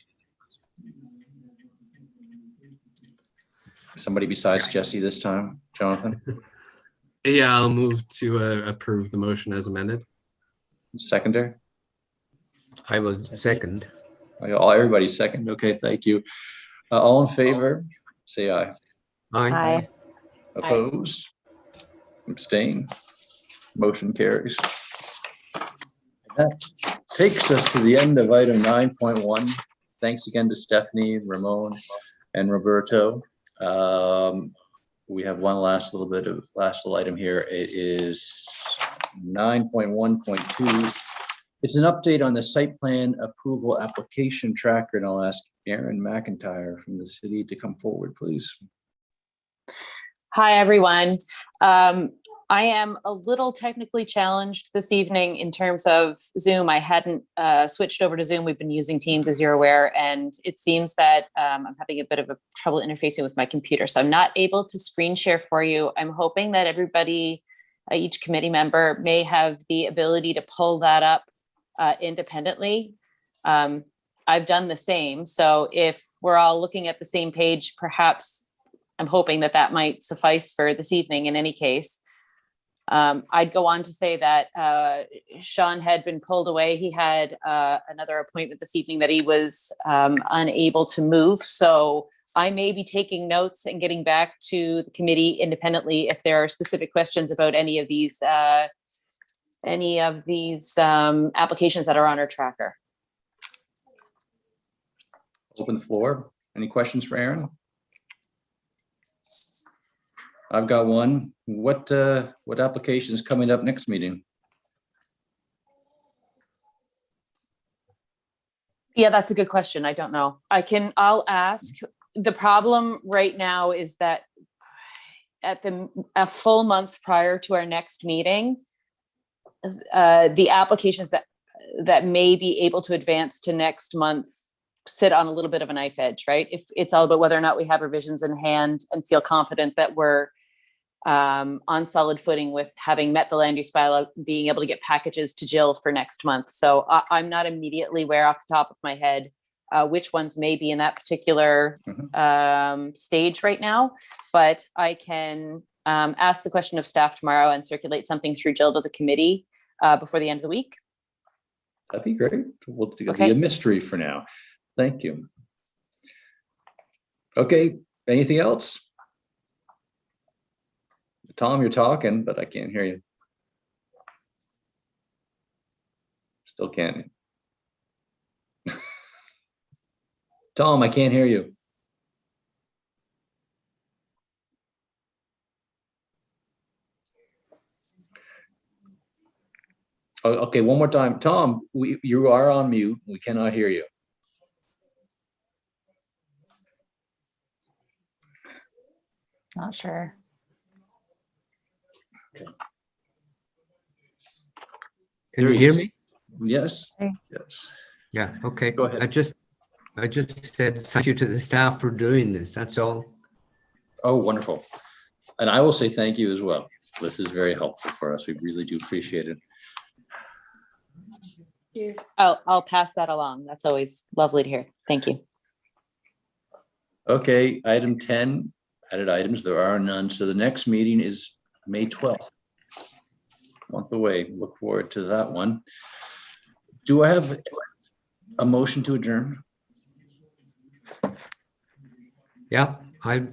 Somebody besides Jesse this time, Jonathan? Yeah, I'll move to approve the motion as amended. Seconder? I will second. Everybody's second. Okay, thank you. All in favor, say aye. Aye. Opposed? Abstain? Motion carries. That takes us to the end of item 9.1. Thanks again to Stephanie, Ramon, and Roberto. We have one last little item here. It is 9.1.2. It's an update on the site plan approval application tracker, and I'll ask Erin McIntyre from the city to come forward, please. Hi, everyone. I am a little technically challenged this evening in terms of Zoom. I hadn't switched over to Zoom. We've been using Teams, as you're aware, and it seems that I'm having a bit of a trouble interfacing with my computer. So I'm not able to screen share for you. I'm hoping that everybody, each committee member may have the ability to pull that up independently. I've done the same. So if we're all looking at the same page, perhaps I'm hoping that that might suffice for this evening in any case. I'd go on to say that Sean had been pulled away. He had another appointment this evening that he was unable to move. So I may be taking notes and getting back to the committee independently if there are specific questions about any of these applications that are on our tracker. Open the floor. Any questions for Aaron? I've got one. What application is coming up next meeting? Yeah, that's a good question. I don't know. I'll ask. The problem right now is that at a full month prior to our next meeting, the applications that may be able to advance to next month sit on a little bit of a knife edge, right? If it's all about whether or not we have revisions in hand and feel confident that we're on solid footing with having met the land use bylaw, being able to get packages to Jill for next month. So I'm not immediately aware off the top of my head which ones may be in that particular stage right now, but I can ask the question of staff tomorrow and circulate something through Jill to the committee before the end of the week. That'd be great. We'll be a mystery for now. Thank you. Okay, anything else? Tom, you're talking, but I can't hear you. Still can't. Tom, I can't hear you. Oh, okay, one more time. Tom, you are on mute. We cannot hear you. Not sure. Can you hear me? Yes. Okay. Yes. Yeah. Okay. Go ahead. I just said thank you to the staff for doing this. That's all. Oh, wonderful. And I will say thank you as well. This is very helpful for us. We really do appreciate it. I'll pass that along. That's always lovely to hear. Thank you. Okay, item 10, added items. There are none. So the next meeting is May 12th. Month away. Look forward to that one. Do I have a motion to adjourn? Yeah, I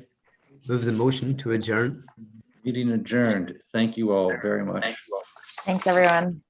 move the motion to adjourn. Meeting adjourned. Thank you all very much. Thanks, everyone.